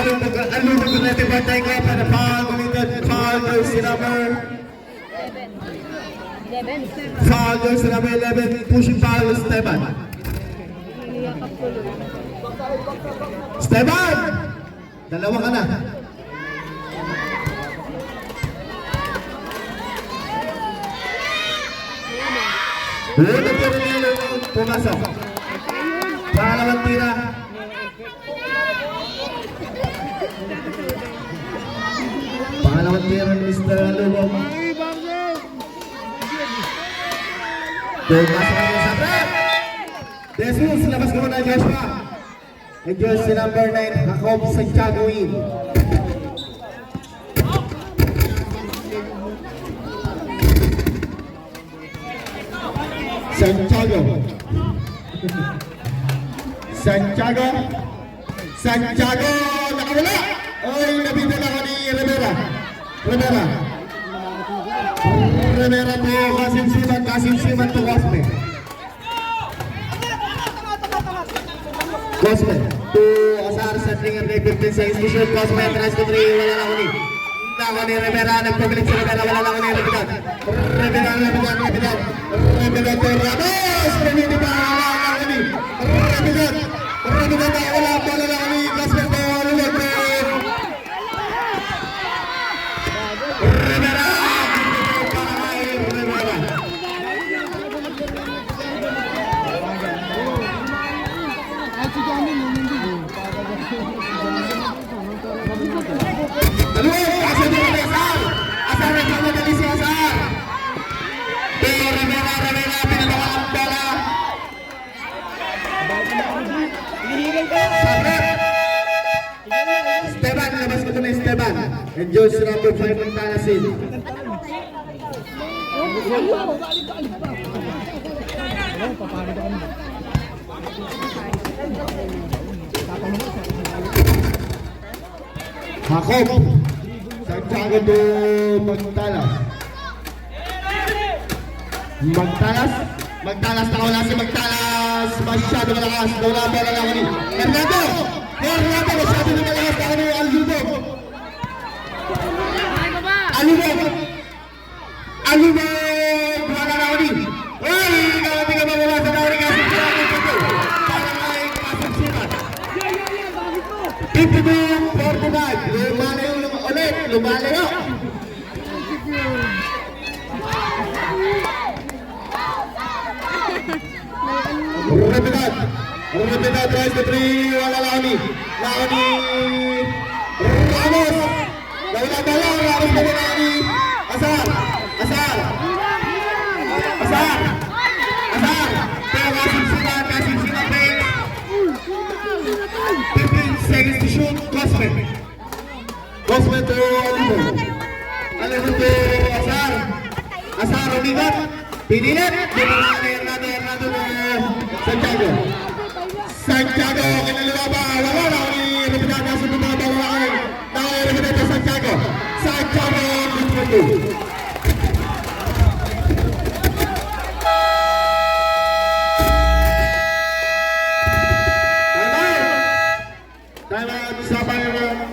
Alubog, natipatay ko para foul, committed, foul jersey number 11, pushing foul, Esteban! Dalawa ka na. Unang tira nila pumasok. Pangalawang tira. Pangalawang tira ni Mr. Alubog. Pumasok na sa trap. Jesus, labas ko na Joshua. And jersey number 9, Jacob Santiago in. Santiago, nakawala! Ay, nabidala ko ni Rivera to Kasim-Siman to Cosme. Cosme to Asar, settling at 15 seconds to shoot. Cosme, tries to 3, wala na ko ni. Nako ni Rivera, nagpabilik si Rivera, wala na ko ni Rivera to Ramos! Pumiti pa, wala na ko ni Rivera na wala, wala na ko ni Cosme to Lulog to Rivera! Asar nagpamadali si Asar. Pero Rivera, pinatawa ang bola. Esteban, labas ko na Esteban. And George number 5 ang talasin. Jacob Santiago to Magtalas na wala si Magtalas. Masyado malakas. Wala bola lang ni Hernando, masyado na malakas na ni Alubog. Wala lang ni. Ay, nakati ka ba wala sa tao ni Kasim parang ay Kasim-Siman. 52-45. Lumalayo. Rapidad tries to 3, wala Laoni Ramos, nawala bola, Ramos na Laoni. Asar, pero Kasim-Siman pace. 15 seconds to shoot. Cosme to Alubog to Asar, umigat, pinilit, Hernando to Santiago, kinalulaba, wala na ni Rapidad na sunod na bawain. Nakay to Santiago, 52. Time out sa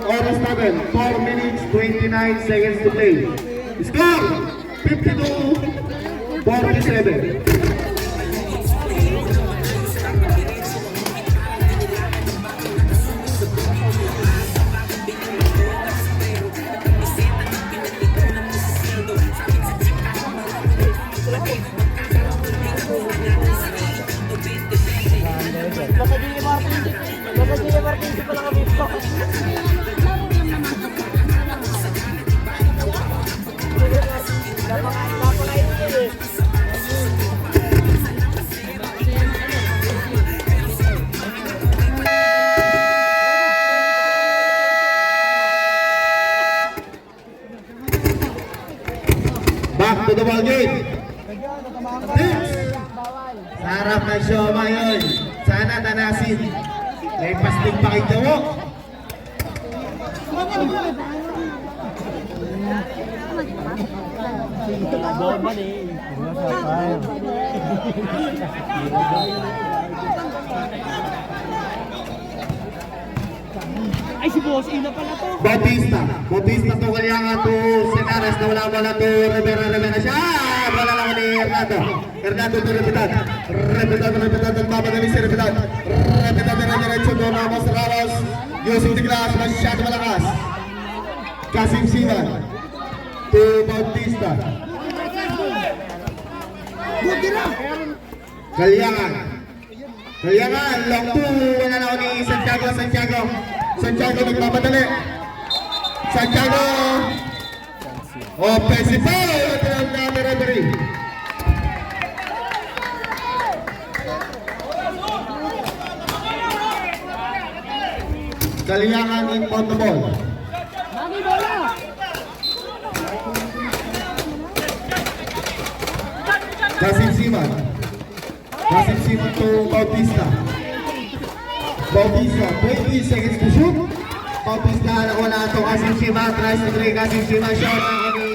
oras natin, 4 minutes 29 seconds to play. Score 52-47. the ball game. Tips. Sa harap ng Shoma yun. Sana tanasin. May pastig pa kay Jawo. Bomba ni. Ay, si Boss Ina pala to. Bautista to Kalyangan to Senares na wala to Rivera siya. Wala lang ni Hernando to Repitad nagmamadali si Repitad na diretso to Ramos using the glass, masyado malakas. Kasim Siman to Bautista. Kalyangan, long two, wala na ni Santiago nagmamadali. Santiago, offensive foul, ito ang dami referee. Kalyangan in on the ball. Mami, bola! Kasim Siman to Bautista. 20 seconds to shoot. Bautista wala to Kasim Siman, tries to three. Kasim Siman shot ni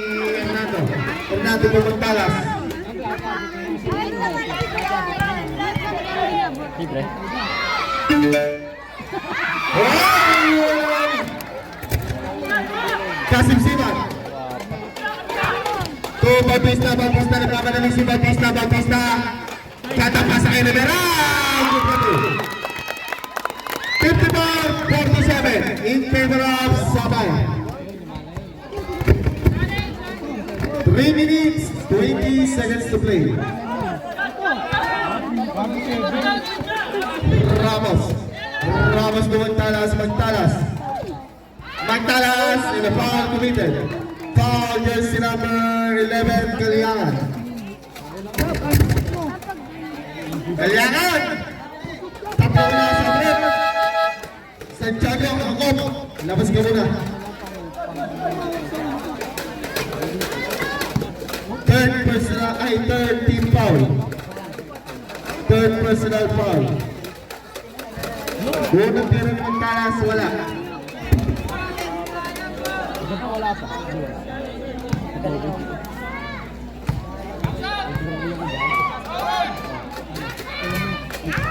Hernando Pumuntalas. Libre. Kasim Siman to Bautista nagmamadali si Bautista katapasa kay Rivera. 54-47 in favor of Sabay. 3 minutes 20 seconds to play. Ramos to Magtalas in the foul committed. Foul jersey number 11 Kalyangan. Tatlo na sa break. Santiago, Angkop. Labas ka muna. Third team foul. Third personal foul. Unang tira ng Magtalas, wala.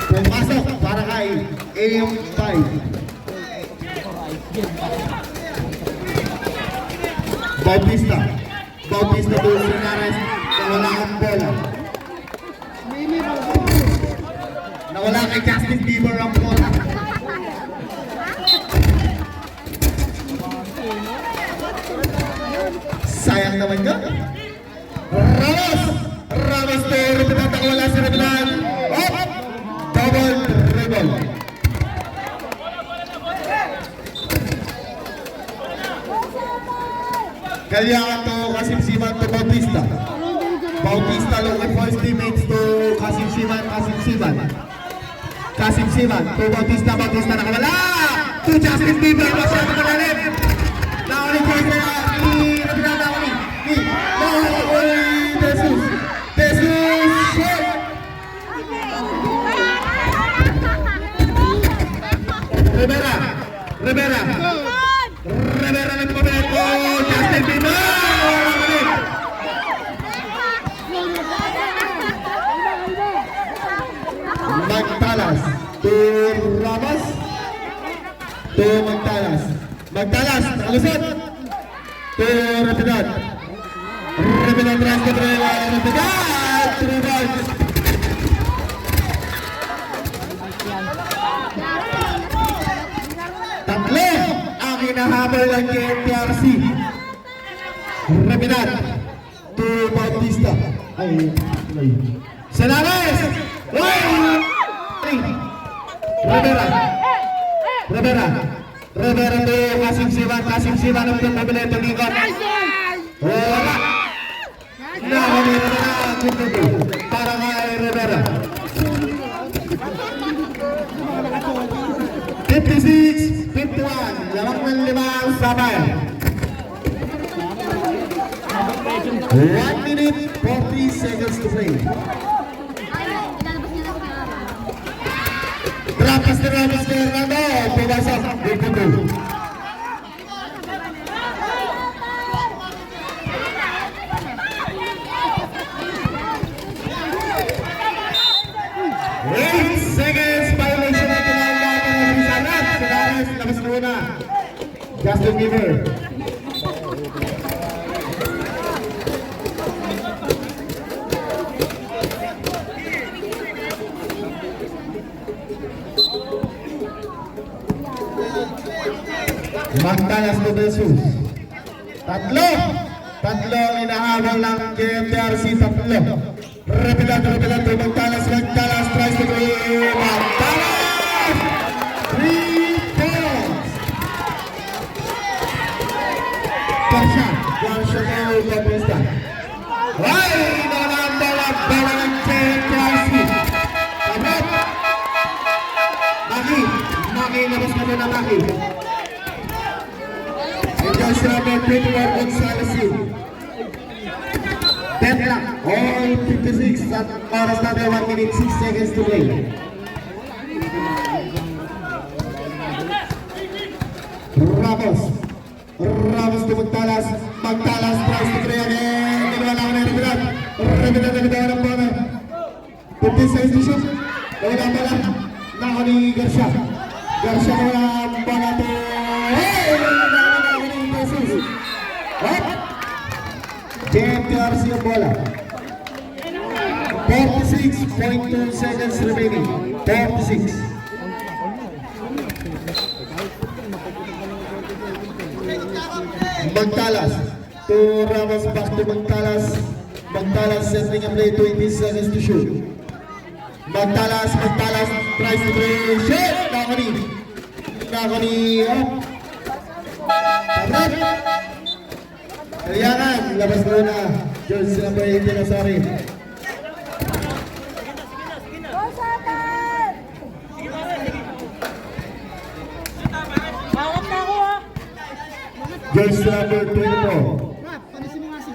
Pumasok para kay AM5. Bautista to Senares na wala ang bola. Nawala kay Justin Bieber ang bola. Sayang naman yun. Ramos to Repitad, wala si Repitad. Double dribble. Kalyangan to Kasim Siman to Bautista looking for his teammates to Kasim Siman to Bautista nakawala to Justin Bieber. Masyado malalim. Naulit ko ni Jesus shot. Rivera nagpapito. Justin Bieber. Magtalas to Ramos to Magtalas nakalusot to Repitad tries to throw Repitad 3 balls. Tatlo ang hinahabol ng KNTRC. Repitad to Bautista. Senares! Rivera to Kasim Siman ang pabili ito likod. Wala! Nahuli na para kay Rivera. 56-51, lamang ng 5 ang Sabay. 1 minute 40 seconds to play. Rapas na Hernando. Pumasok. Good to go. Eight seconds violation na tinawag natin ng Sarat. Sinaras, labas na muna. Justin Bieber. Magtalas to Jesus. Tatlo ang inahabol ng KMTRC. Tatlo. Repelat to Magtalas. Tries to go. Magtalas! 3 points. Garsha na Bautista. Ay! Nanambala bola ng KMTRC. Tabot! Maki, labas na muna Maki. Just number 21 Gonzales. 10 lang. All 56 at oras natin 1 minute 6 seconds to play. Ramos to Magtalas. Magtalas tries to play again. Dalawa lang na Rebelat. Rebelat ng bola. 50 seconds to shoot. Wala pala. Nako ni Garcia. Garcia na wala ang bola to. KMTRC ang bola. 46.2 seconds remaining. 46. Magtalas to Ramos, back to Magtalas. Magtalas setting a play, 20 seconds to shoot. Magtalas tries to play. Shot! Nakani. Tabrat! Kaliangan, labas na na. Jersey number 18 na Sari. Jersey number 24.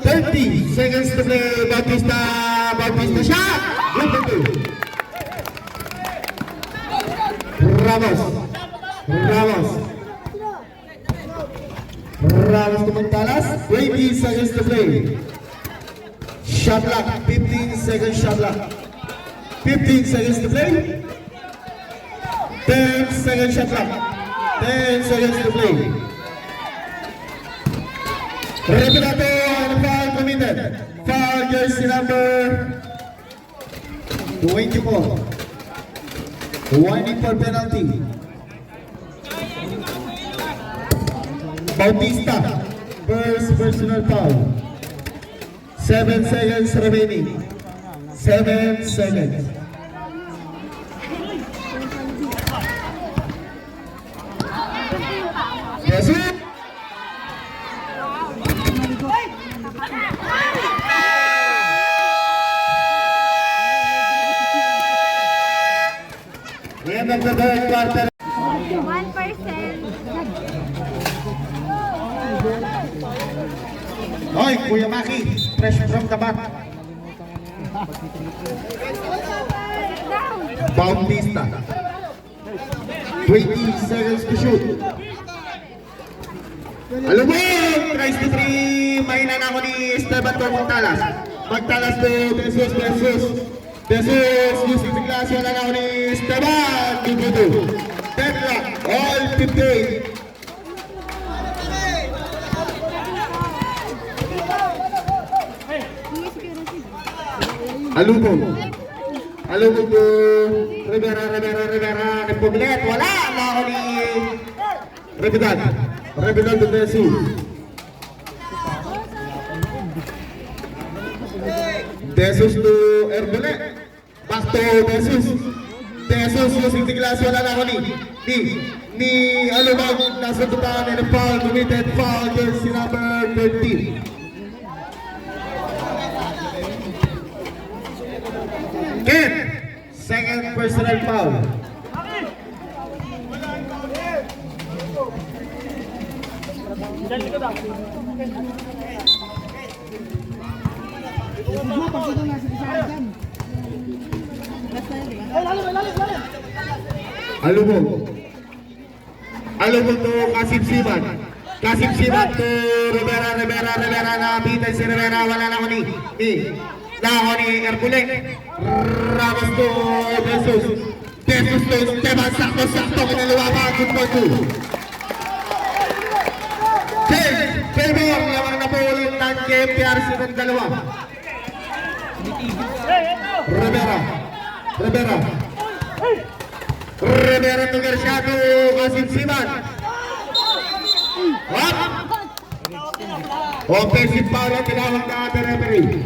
30 seconds to play. Bautista shot! Number 2. Ramos to Magtalas. 20 seconds to play. Shot clock. 15 seconds shot clock. 15 seconds to play. 10 seconds shot clock. 10 seconds to play. Repetato on foul committed. Foul jersey number 24. Winding for penalty. Bautista, first personal foul. 7 seconds remaining. 7 seconds. Jesus! End of the third quarter. 1%. Hoy, Kuya Maki, fresh from the bat. Bautista. 20 seconds to shoot. Alumon! Tries to 3. Mahina na ako ni Esteban to Magtalas. Magtalas to Jesus using the glass. Wala na ako ni Esteban. Dugudu. Deadlock. All 58. Alubog to Rivera Republic. Wala na ako ni Rebedan to Jesus to Herbole. Back to Jesus using the glass. Wala na ako ni Alubog. Nasundutan and a foul committed. Foul jersey number 13. Ken, second personal foul. Sigma, pag ito nasa kasama dyan. Alubog to Kasim Siman. Kasim Siman to Rivera nabitan si Rivera, wala na ko ni Hercule. Ramos to Jesus to Esteban, sakto kinalawa good for two. Favor, lamang na po ulit ng KPRC ng dalawa. Rivera to Garcia to Kasim Siman. What? Offensive foul ang tinawag na ating referee.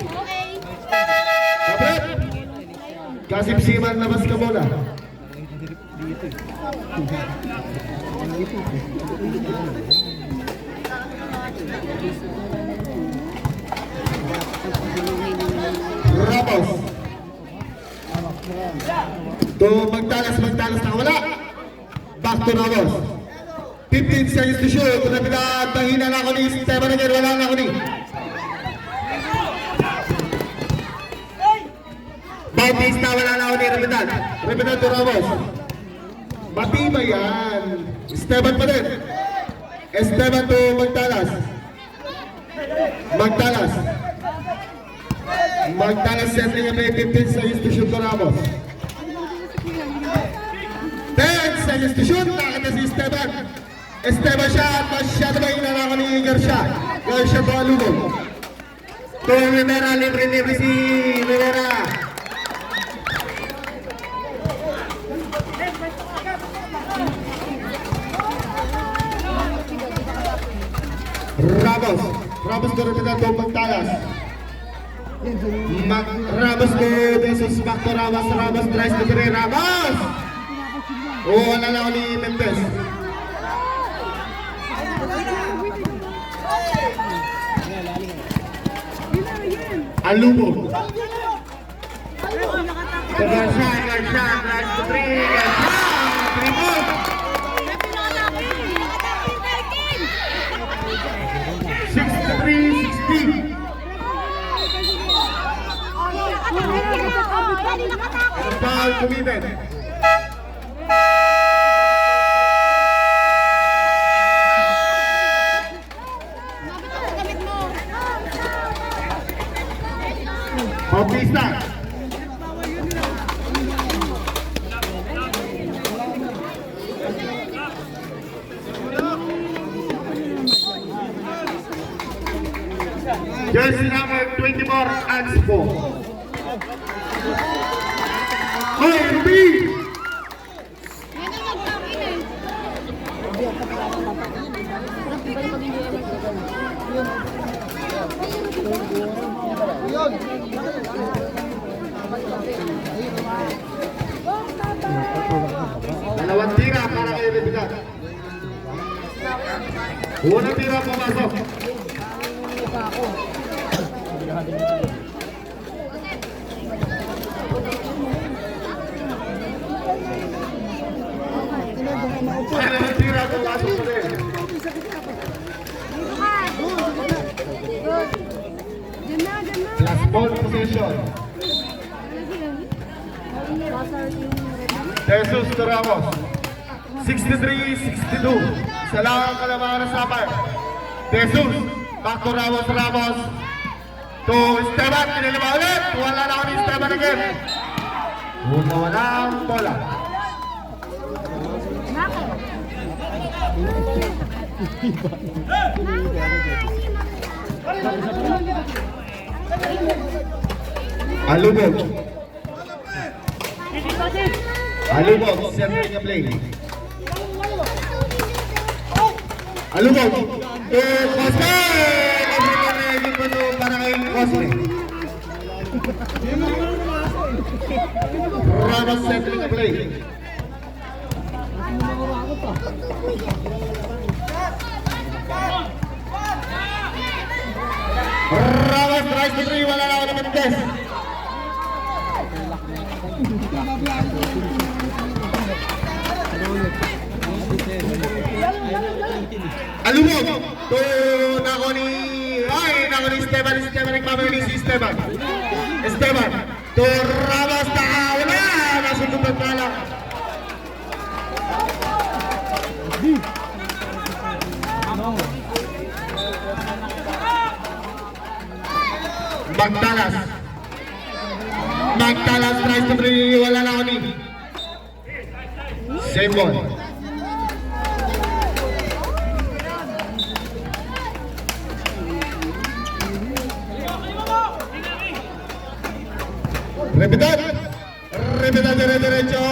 Kapit! Kasim Siman, labas ka muna. Ramos. To magtalas na wala. Back to Ramos. 15 seconds to shoot. Nabigat, mahina na ako ni Esteban again. Wala na ako ni. Bautis na, wala na ako ni Repetan. Repetan to Ramos. Matibay yan. Esteban pa din. Esteban to Magtalas. Magtalas settling may 15 seconds to shoot to Ramos. 10 seconds to shoot. Nakita si Esteban. Esteban shot. Masyado ba inanako ni Garcia. Garcia to alubog. To Rivera. Libre si Rivera. Ramos to Repetan to Magtalas. Ramos to Jesus. Back to Ramos tries to three. Ramos! Wala na ako ni Mendez. Alubog. Garcia tries to three. Three points. 63-60. Foul committed. Bautista. Jersey number 24 and 4. Hey, Ruby! Dalawang tira para kay Repetan. Unang tira pumasok. Dalawang tira pumasok ulit. Last ball position. Jesus to Ramos. 63-62. Isa lang ang kalamangan ng sapay. Jesus. Back to Ramos. To Esteban. Pinilima ulit. Wala na ako ni Esteban again. Wala ang bola. Alubog, centering a play. Alubog. To Cosme! Naging mo to para kay Cosme. Ramos centering a play. Ramos tries to three, wala na ako naman Mendez. Alubog to nako ni ako ni Esteban nagmamali si Esteban. Esteban, to Ramos na wala, nasundutan na lang. Magtalas tries to three, wala na ako ni. Same ball. Repetan derecho.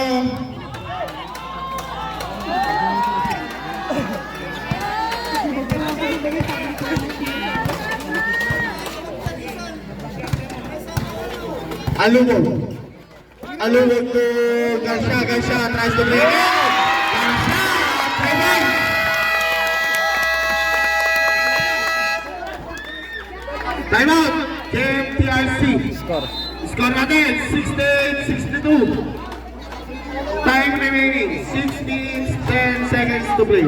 Alumog to Garcia tries to play. Garcia, play. Time out. KMTRC. Score natin, 68-62. Time remaining, 6 minutes, 10 seconds to play.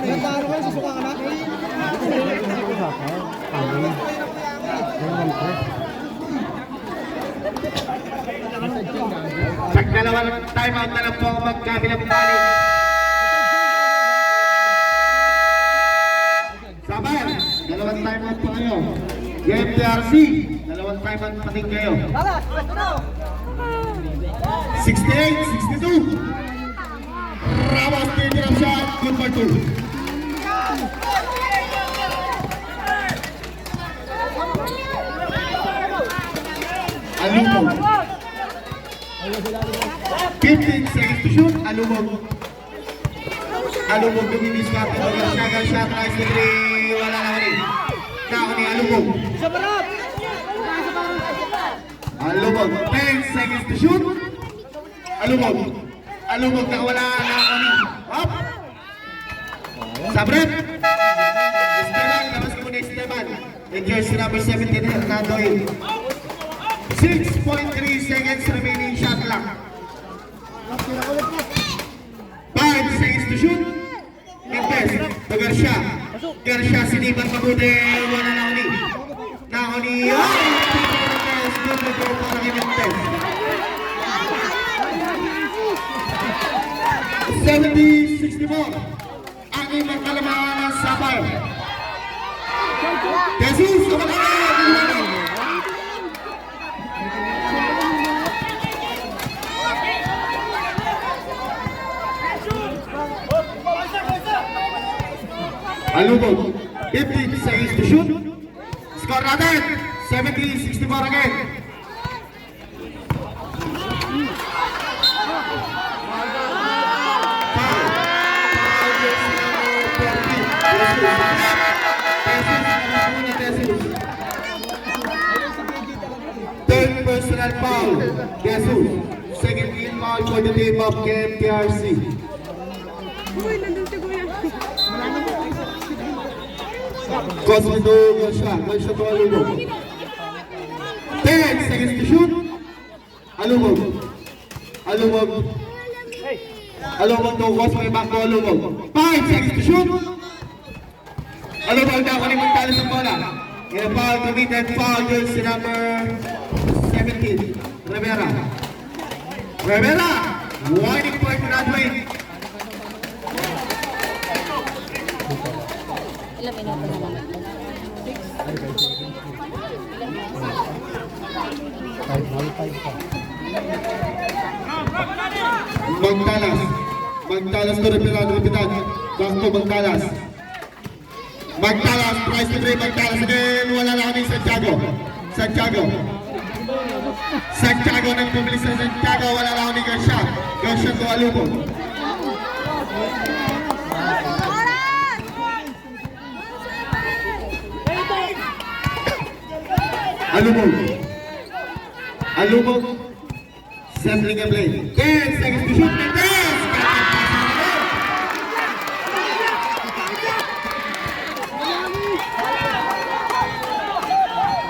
Nagkakaroon kayo, susuka ka na? Sa dalawang timeout na lang po ang magkabilang balik. Sabar, dalawang timeout po kayo. GMTRC, dalawang timeout pa din kayo. 68-62. Ramos tinirap shot, good for two. Alumog. 15 seconds to shoot, Alumog duminis ka, Garcia tries to three, wala na rin. Kako ni Alumog. Alumog, 10 seconds to shoot. Alumog na wala na ako ni. Up! Sabret! Esteban, labas ko muna Esteban. And jersey number 17, Hernando in. 6.3 seconds remaining shot clock. 5 seconds to shoot. Mintes, to Garcia. Garcia, sinipan mabuti, wala na uni. Na uni, Mintes, good to go para kay Mintes. 70-64. Ang ibang kalamahan ng Sapar. Jesus, kapatid! Alumog, 15 seconds to shoot. Score natin, 70-64 again. Third personal foul, Jesus. Second team foul for the team of KMTRC. Uy, nandun si Kuya. Cosme to Garcia to Alumog. 10 seconds to shoot. Alumog to Cosme, back to Alumog. 5 seconds to shoot. Alumog na ako ni Magtalas ang bola. In a foul committed, foul jersey number 17, Rivera. Warning point to that way. Ilang minuto na lang? Magtalas to repetan. Back to Magtalas tries to three, Magtalas again, wala na kami Santiago nagpubilis sa Santiago, wala na kami Garcia to Alumog. Alumog, Settling a play. 10 seconds to shoot. Mendez!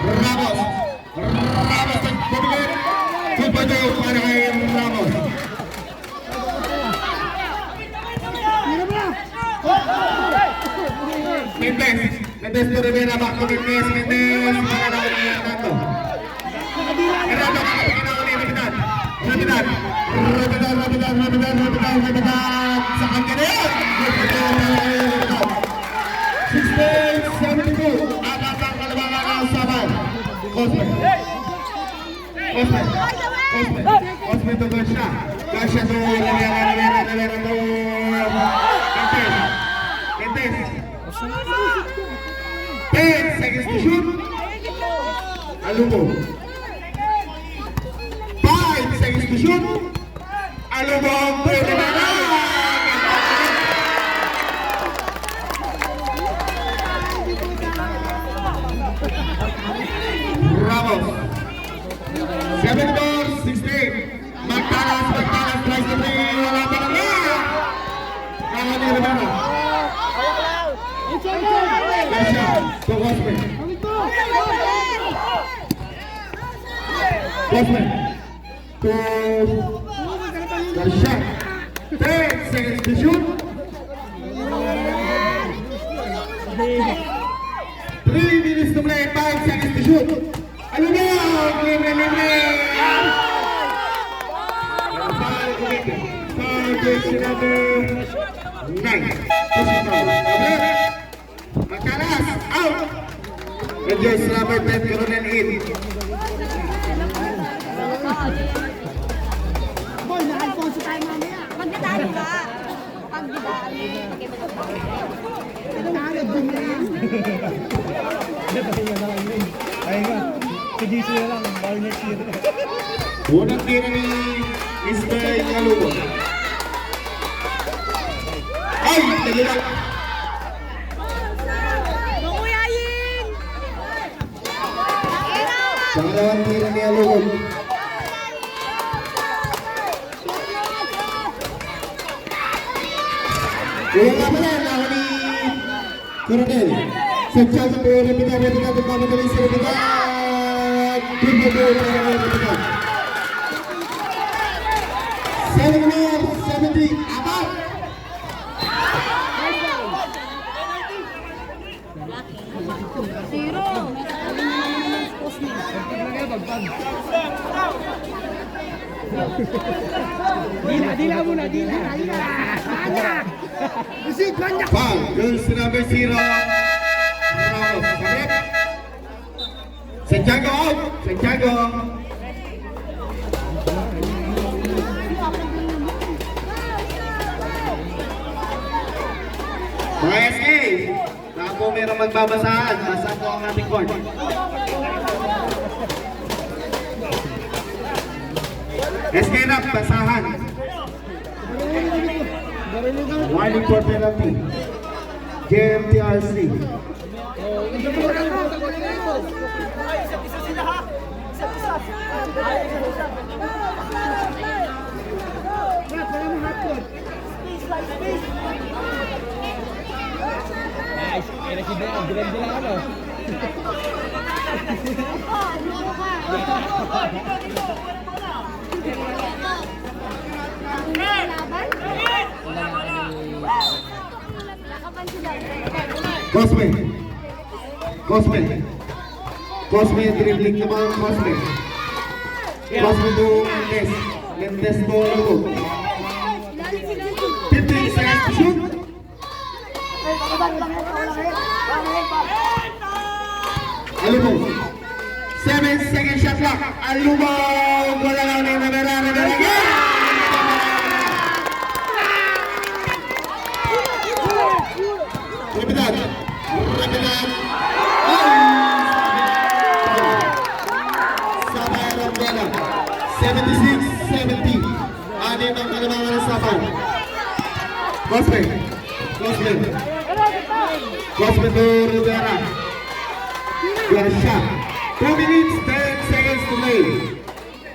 Ramos. Ramos ang bumigit. 2-2 para kay Ramos. Mendez. Mendez to Rivera. Back to Mendez. Mendez. Para na ulit yung nato. Hernando, kakapagin na ulit. Rapidad. Rapidad. Rapidad, rapidad, rapidad, rapidad, rapidad. Sa kanya na yun. Rapidad. 16-72. Apat ang kalabangan ng saban. Cosme. Cosme. Cosme. Cosme to Garcia. Garcia to Rivera, Rivera, Rivera to Mendez. Mendez. 10 seconds to shoot. Alumo. 5 seconds to shoot. Alumo to Rivera. Ramos. 7-16. Magtalas, Magtalas tries to play. Wala pa lang yan. Kaya ni Rivera. Garcia to Cosme. Cosme to Garcia. 10 seconds to shoot. 3 minutes to play. 5 seconds to shoot. Ano na? Libre, libre! Foul committed. Foul jersey number 9. Magkalas, out! And jersey number 10, Coronel in. Boy, na-alfonso tayo mamaya. Pagdadali ba? Pagdadali. Nalad din yan. Ayun nga. Si GC na lang. Ball next year. Unang tira ni Mr. Yalubo. Ay! Nagilang! Makuyayin! Pangalawang tira ni Yalubo. Kuya nga pala, ako ni Coronel. Sa chance po, Rapidad, Rapidad, magmamadali si Rapidad. Turbo po, Rapidad. 7-70, apat! Zero. Dila muna, dila. Banya! Visit, banya! Foul, girls number 0. Ramos, sabit. Santiago out, Santiago. Mga SK, baka po mayroong magbabasahan, basa po ang ating court. SK rap, basahan. Warning for penalty. JMTRC. Nice. Kaya na si Bea. Dilan-dilan ano. Cosme. Cosme. Cosme dribbling naman Cosme. Cosme to Mendes. Mendes to Lugo. 15 seconds to shoot. Alumo. 7 second shot clock. Alumo. Wala lang ni Rivera. Rivera again. Rapidad. Rapidad. Sabay ng bola. 76-70. Anim ang kalamangan ng Sabay. Cosme. Cosme. Cosme to Rivera. Garcia. 2 minutes, 10 seconds to play.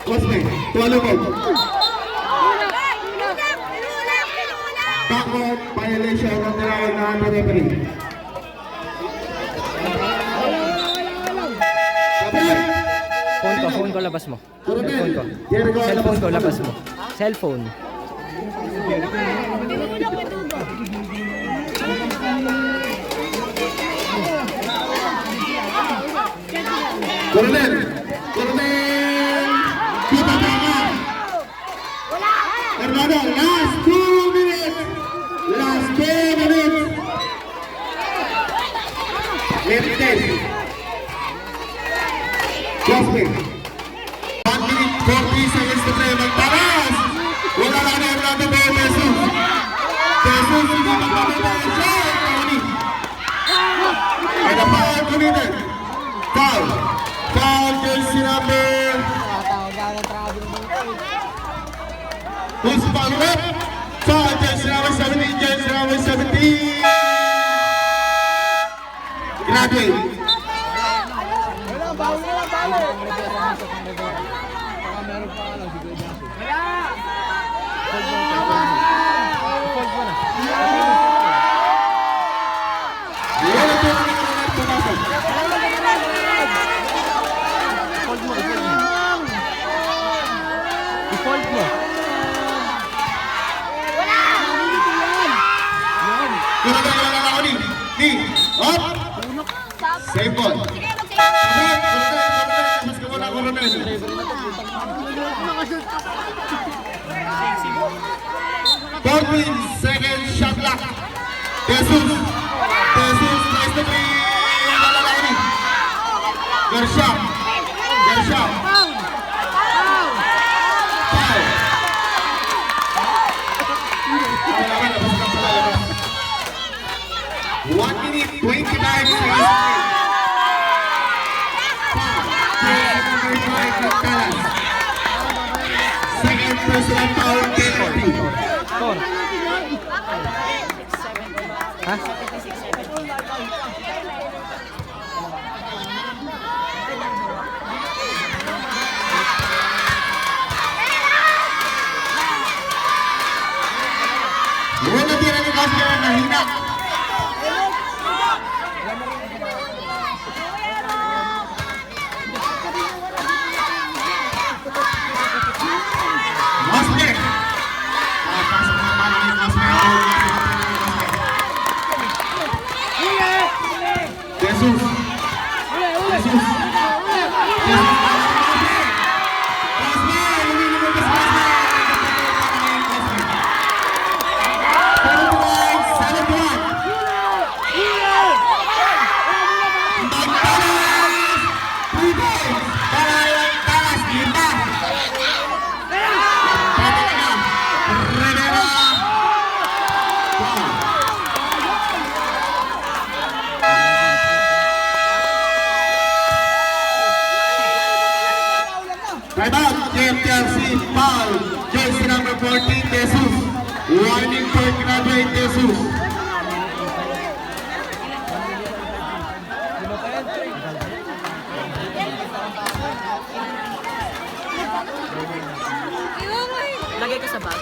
Cosme, to Alumog. Backward violation of the round na under referee. Phone ko, labas mo. Cellphone Coronel, ko. Jericho, Cellphone ko, labas mo. Cellphone. Coronel, kita tangan. Fernando, last 2 minutes. Last 2 minutes. Limited. Cosme. 1 minute 40 seconds to play. Magtaras. Wala lang na Hernando de Jesus. Jesus, hindi magpapapay. And a foul committed. Foul. Foul jersey number. Who's foul up? Foul jersey number 17. Jersey number 17. Graduate. Wala po ang pumasok. I-fold mo. Wala lang ako ni. Up. Save ball. Mas ka muna, Coronel. 14 seconds shot clock. Jesus, nice to be. Wala lang ako ni. Garcia. Foul. 1 minute 29 seconds. Second personal foul penalty. Score. Ha? Wala tira ni Cosme na nahina. Cosme. Pasok na pala ni Cosme. Jesus. Cosme, lumilipad sa Cosme. 71. Magtalas! 3 points! Talas! Lima! Rivera! Time out! JFTRC foul! Jersey number 14, Jesus! Warning for graduate Jesus! Lagay ko sa bag.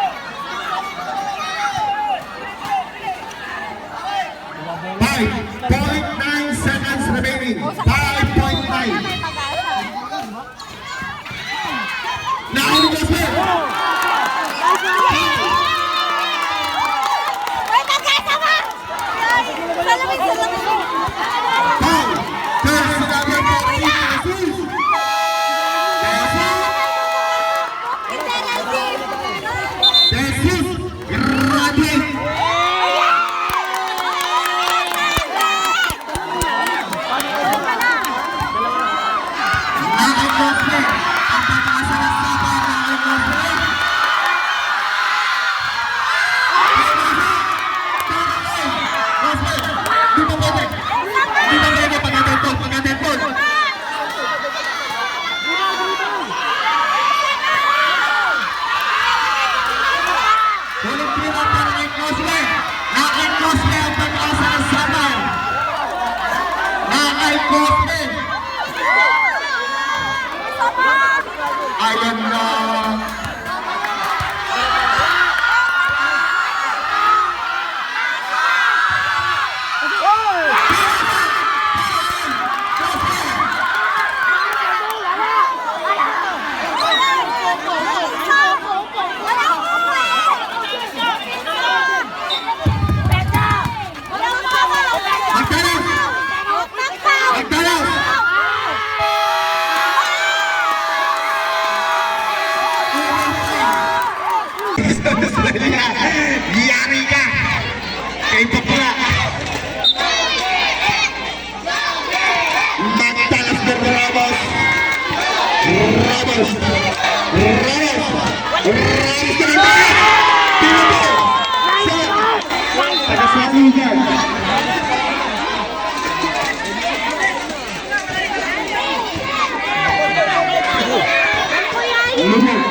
Ayan na. Magtalas! Magtalas! Yari ka! Kay Papula! Magtalas ng Ramos! Ramos! Ramos! Ramos na naman! Tinapo! Tagaswalugan! Lumog!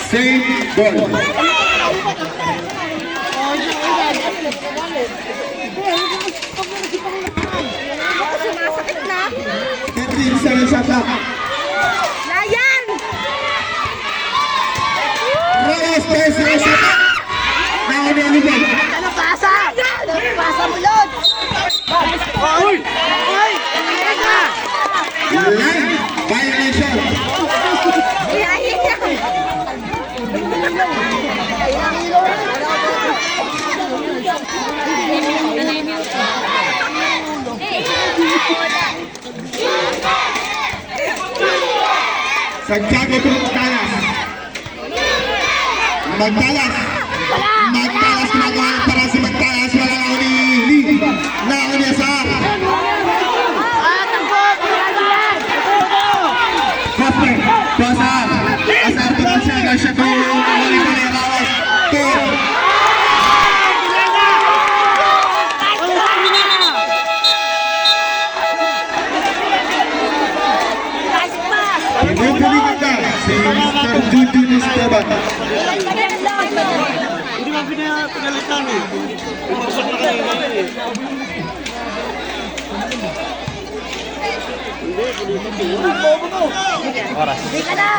Save ball. Sumasakit na. 15 seconds shot clock. Layan! Ramos, 10 seconds shot clock. Nauna ang libon. Ano pasa? Ano pasa mo, Lord? Oy! Oy! Line violation. Iyayin niya! Santiago to Magtalas. Magtalas. Magtalas ginagawa para si Magtalas. Wala na uli. Nauni Asar. Cosme. To Asar. Asar to Asar. Siya to. Muli pa niya Ramos. To. Ibubalikan ka si Mr. Judin Esteban. Hindi mo pinagalitan eh. Pumasok na kanina eh. Oras. Hindi ka na!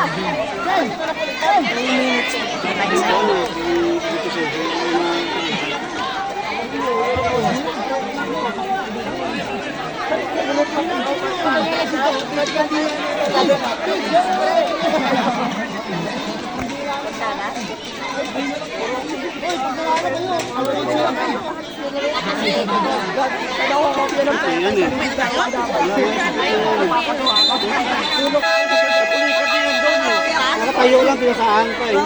Nakatayo lang pinasaan pa eh.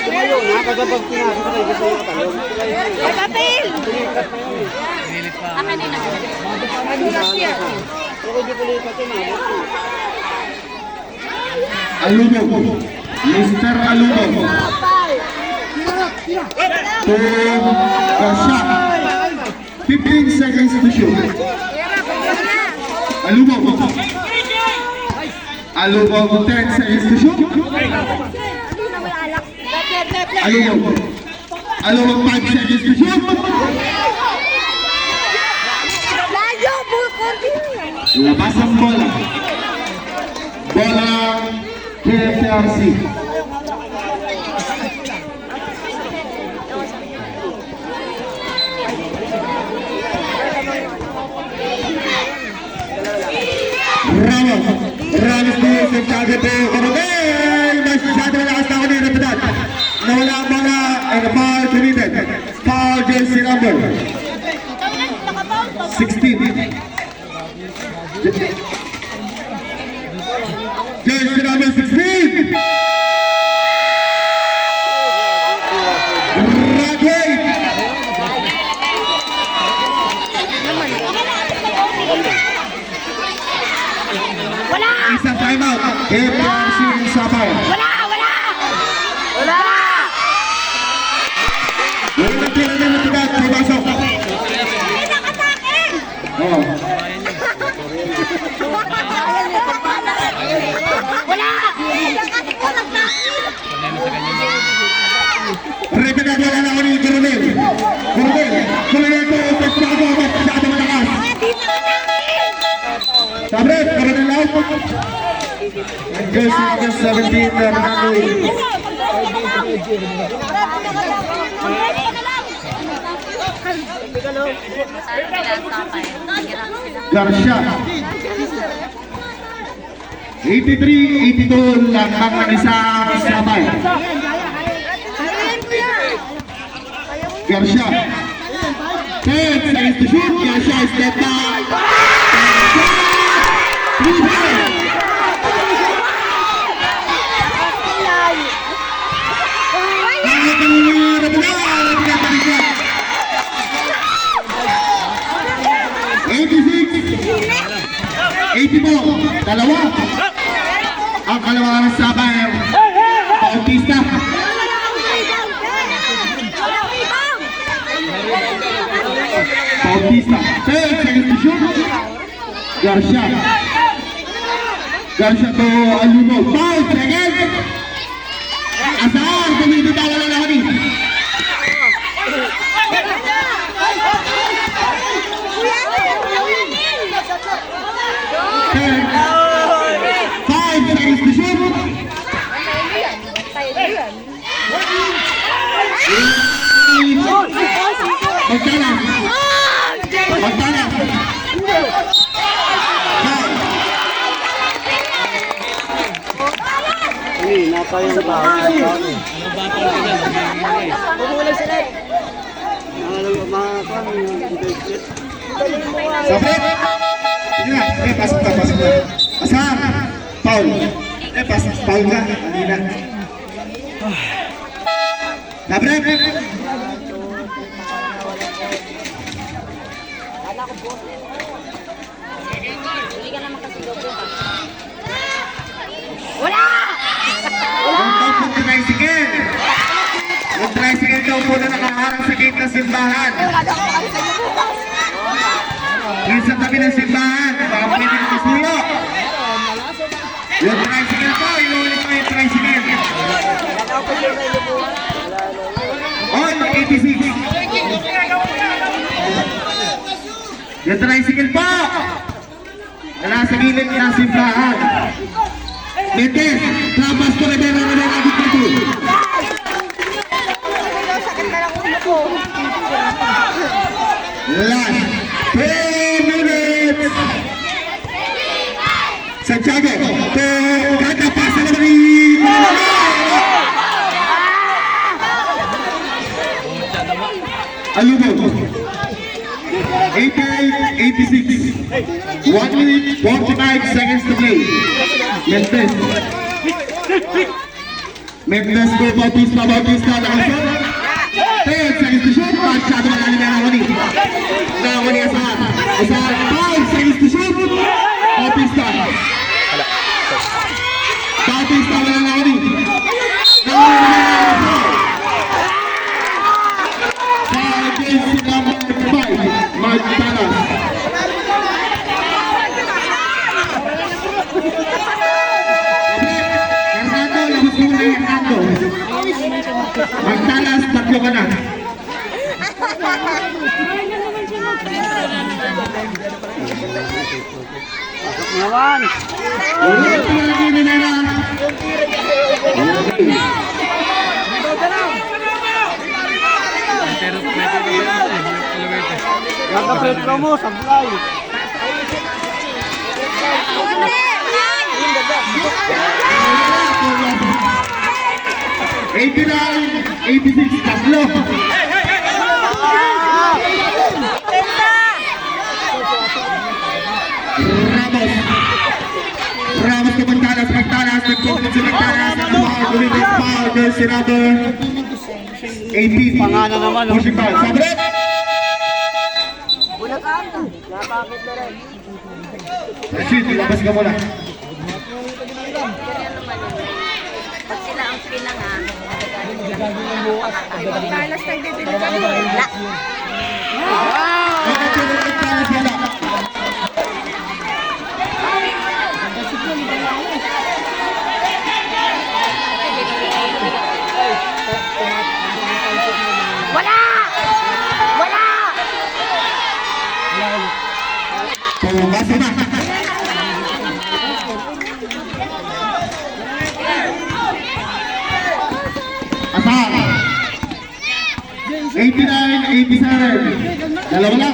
Tumayo na, kagabag pinasok na kasi nakatayo. Kapil! Pero di ko lipat yun eh. Alubog. Mr. Alubog. To the shot. 15 seconds to shoot. Alubog. Alubog, 10 seconds to shoot. Alubog. Alubog, 5 seconds to shoot. Layo! Bukod! Labas ang bola. Bola KFRC. Ramos. Ramos po sa target po. Coronel! Masyado malakas na ako ni Rapidad. Nawala ang bola and a foul committed. Foul jersey number 16. Jersey number 16. Ragay. Wala! Isang timeout. KFRC Sapphire. Wala! Wala! Repe na wala na ako ni Coronel. Coronel to, Pescado, masyado malakas. Sabre, Coronel out. And jersey number 17, Fernando. Garcia. 83-82 lang ang isang sabay. Garcia. 10 seconds to shoot. Garcia step back. Three points. Dalawa. Ang kalawa ng sabay. Bautista. Bautista. 10 seconds to shoot. Garcia. Garcia to Alumo. 5 seconds. Asar. Tumito tayo na lang ni. Magtala. Napayang tao. Bumulag sila. Sabret. Sige na. Pasok na. Asar. Paul. Paul ka. Kanina. Sabret. Wala! Tricycle. Yung tricycle daw po na nakaharang sa gate ng simbahan. Yung sa tabi ng simbahan, baka pwede na masulo. Yung tricycle po, inuulit po yung tricycle. On 86. Yung tricycle po, na nasa gilid ng simbahan. Metes, labas ko na dera dito. Sakit na lang ulo ko. Last 10 minutes. Santiago, kada pasa na rin. Alumo. 88-86. 1 minute, 45 seconds to play. Mendes go Bautista, nakasot. 10 seconds to shoot. Masyado malalim na ako ni. Asar. 5 seconds to shoot. Bautista wala na ako ni. Against number 5, Mike Talas. Magtalas, tatlo ka na. Naman. Ulit po lagi ni Nena. Naka-pretro mo, sablay. 89-86, tatlo. Ramos ke Magtalas, nagpunta si Magtalas, Domingos foul, jersey number 18. Pangalan naman, no? Pushing foul, Sabret! Rashid, ilabas ka muna. Pag sila ang pinanga, ay magtalas tayo dito. Wala. Magtalas wala. base na. Asar. 89-87. Dalawa lang.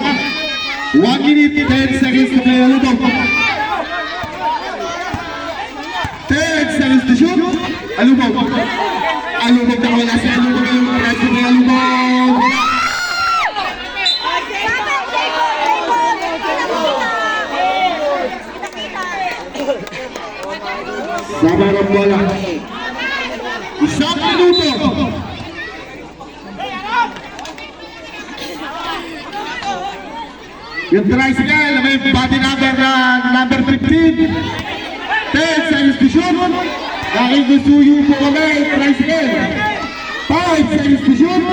1 minute 10 seconds to play. Alubog. 10 seconds to shoot. Alubog. Alubog na wala si Alubog. Alubog. Sabar ang bola. Isang minuto. Yung tricycle, may body number na number 15. 10 seconds to shoot. Nakigusuyo po kami, tricycle. 5 seconds to shoot.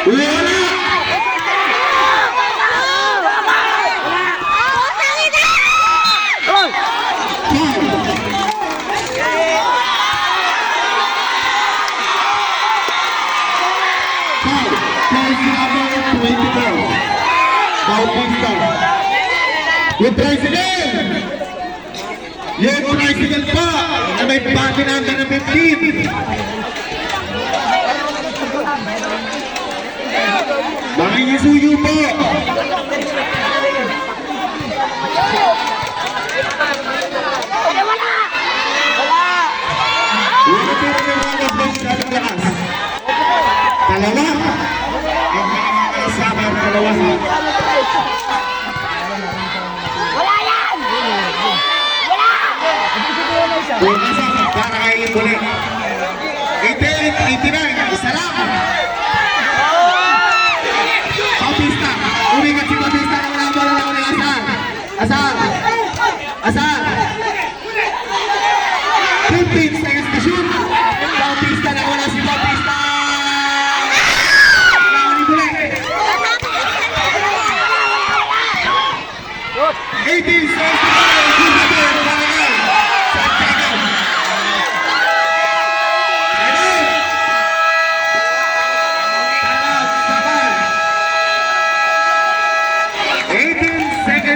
Wala! Yung tricycle! Yung tricycle pa! Na may body number na 15! Makikisuyo po! Wala po na may mga boss na lakas. Dalawa! Ang mga kasama ang dalawa. Bukas para kayo ulit. 89, isa lang. Bautista, umigat si Bautista na wala bola na ulit. Asar. 15 seconds to shoot. Bautista na wala si Bautista. Wala ulit. 18 seconds to shoot.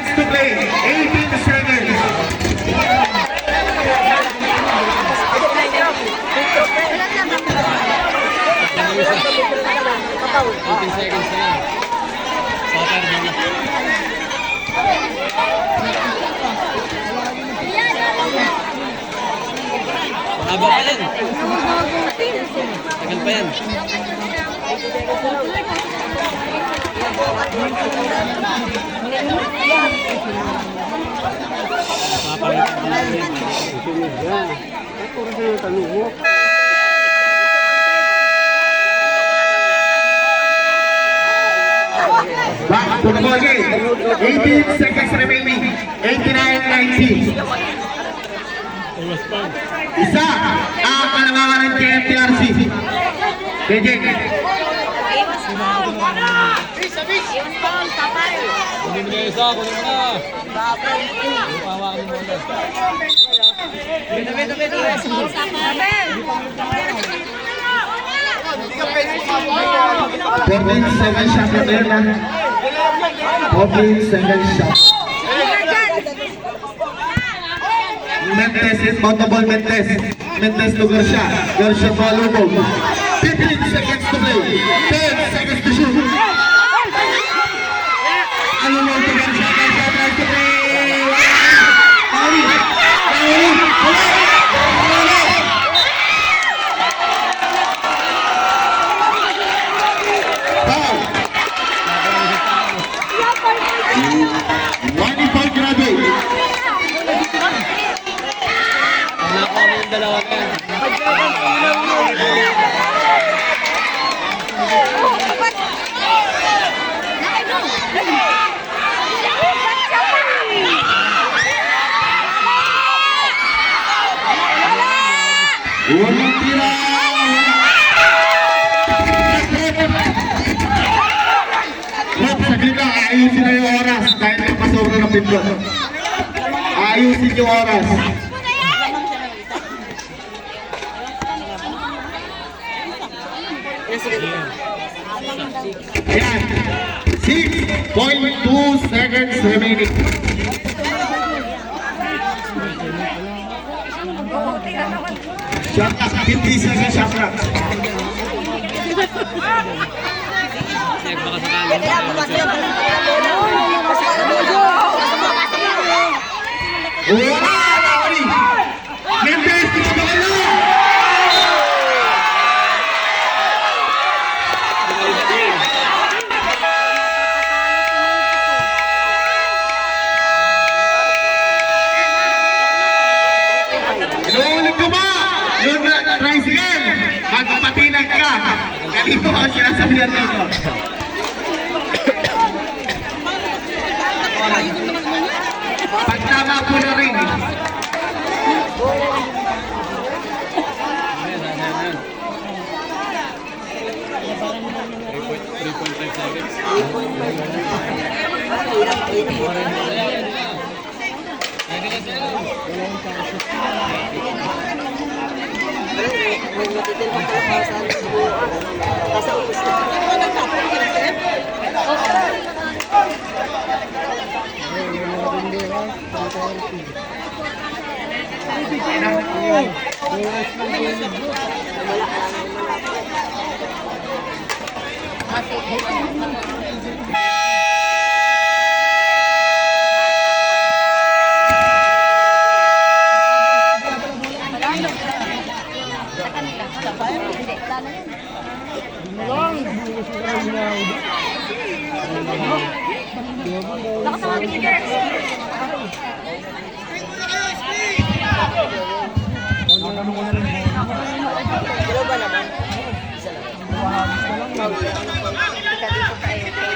To play, 18 seconds. Mahaba pa yan. Tagal pa yan. Back to the ball game. 18 seconds remaining. 89-19. Isa ang kalamangan ng KMTRC. KJ. Kunin mo na isa, kunin mo na. Pahawakan mo muna. 14 seconds shot na tayo na. 14 seconds shot. Mentes, inbound the ball, Mentes. Mentes to Garcia. Garcia malubog. 15 seconds to play. 10 seconds to shoot. Alubog to Garcia. Garcia tries to play. Dalawa na yan. Walang tira! Saglit lang, ayusin na yung oras dahil napasobra ng pindot. Ayusin yung oras. Ayan. 6.2 seconds remaining. Shot clock, 50 seconds shot clock. Baka sakali. Wala! Lawry! Mendes, tumabala! Inuulit ko ba? Yung tricycle, magpapatinag ka. Kanino ang sinasabihan ko? Pagtama po na rin.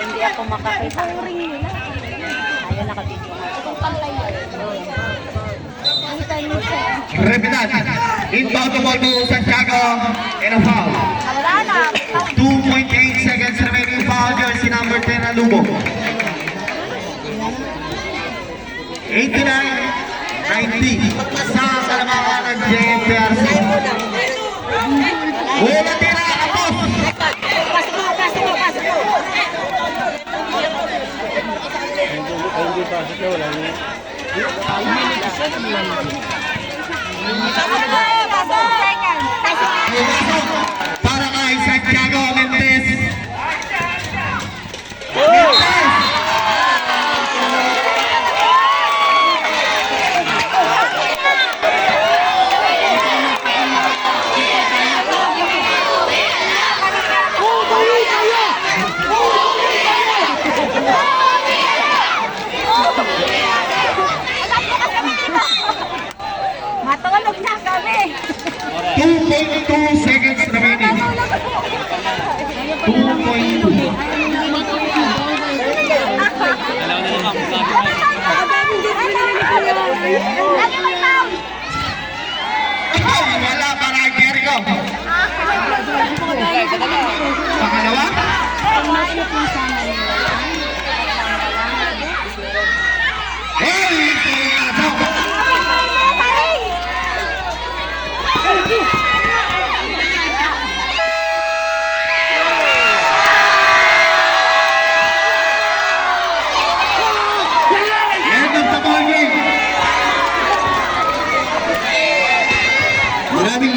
Hindi ako makakita ng ring nila. Ayaw nakabito. Itong panlayo. Nakita niyo siya. Repitan. Inbound the ball to Santiago and a foul. Wala na. 2.8 seconds remaining foul jersey number 10 na Lubo. 89-90 sa kalamangan ng JFPRC. Una tira ka po! Para kay Santiago Mendes. Mendes! Matulog na kami. 2.2 seconds remaining. 2.2. Alam na naman kung sabi mo. Wala para kay Jericho. Pangalawa? Hey! Pasok! End of the ball game. Maraming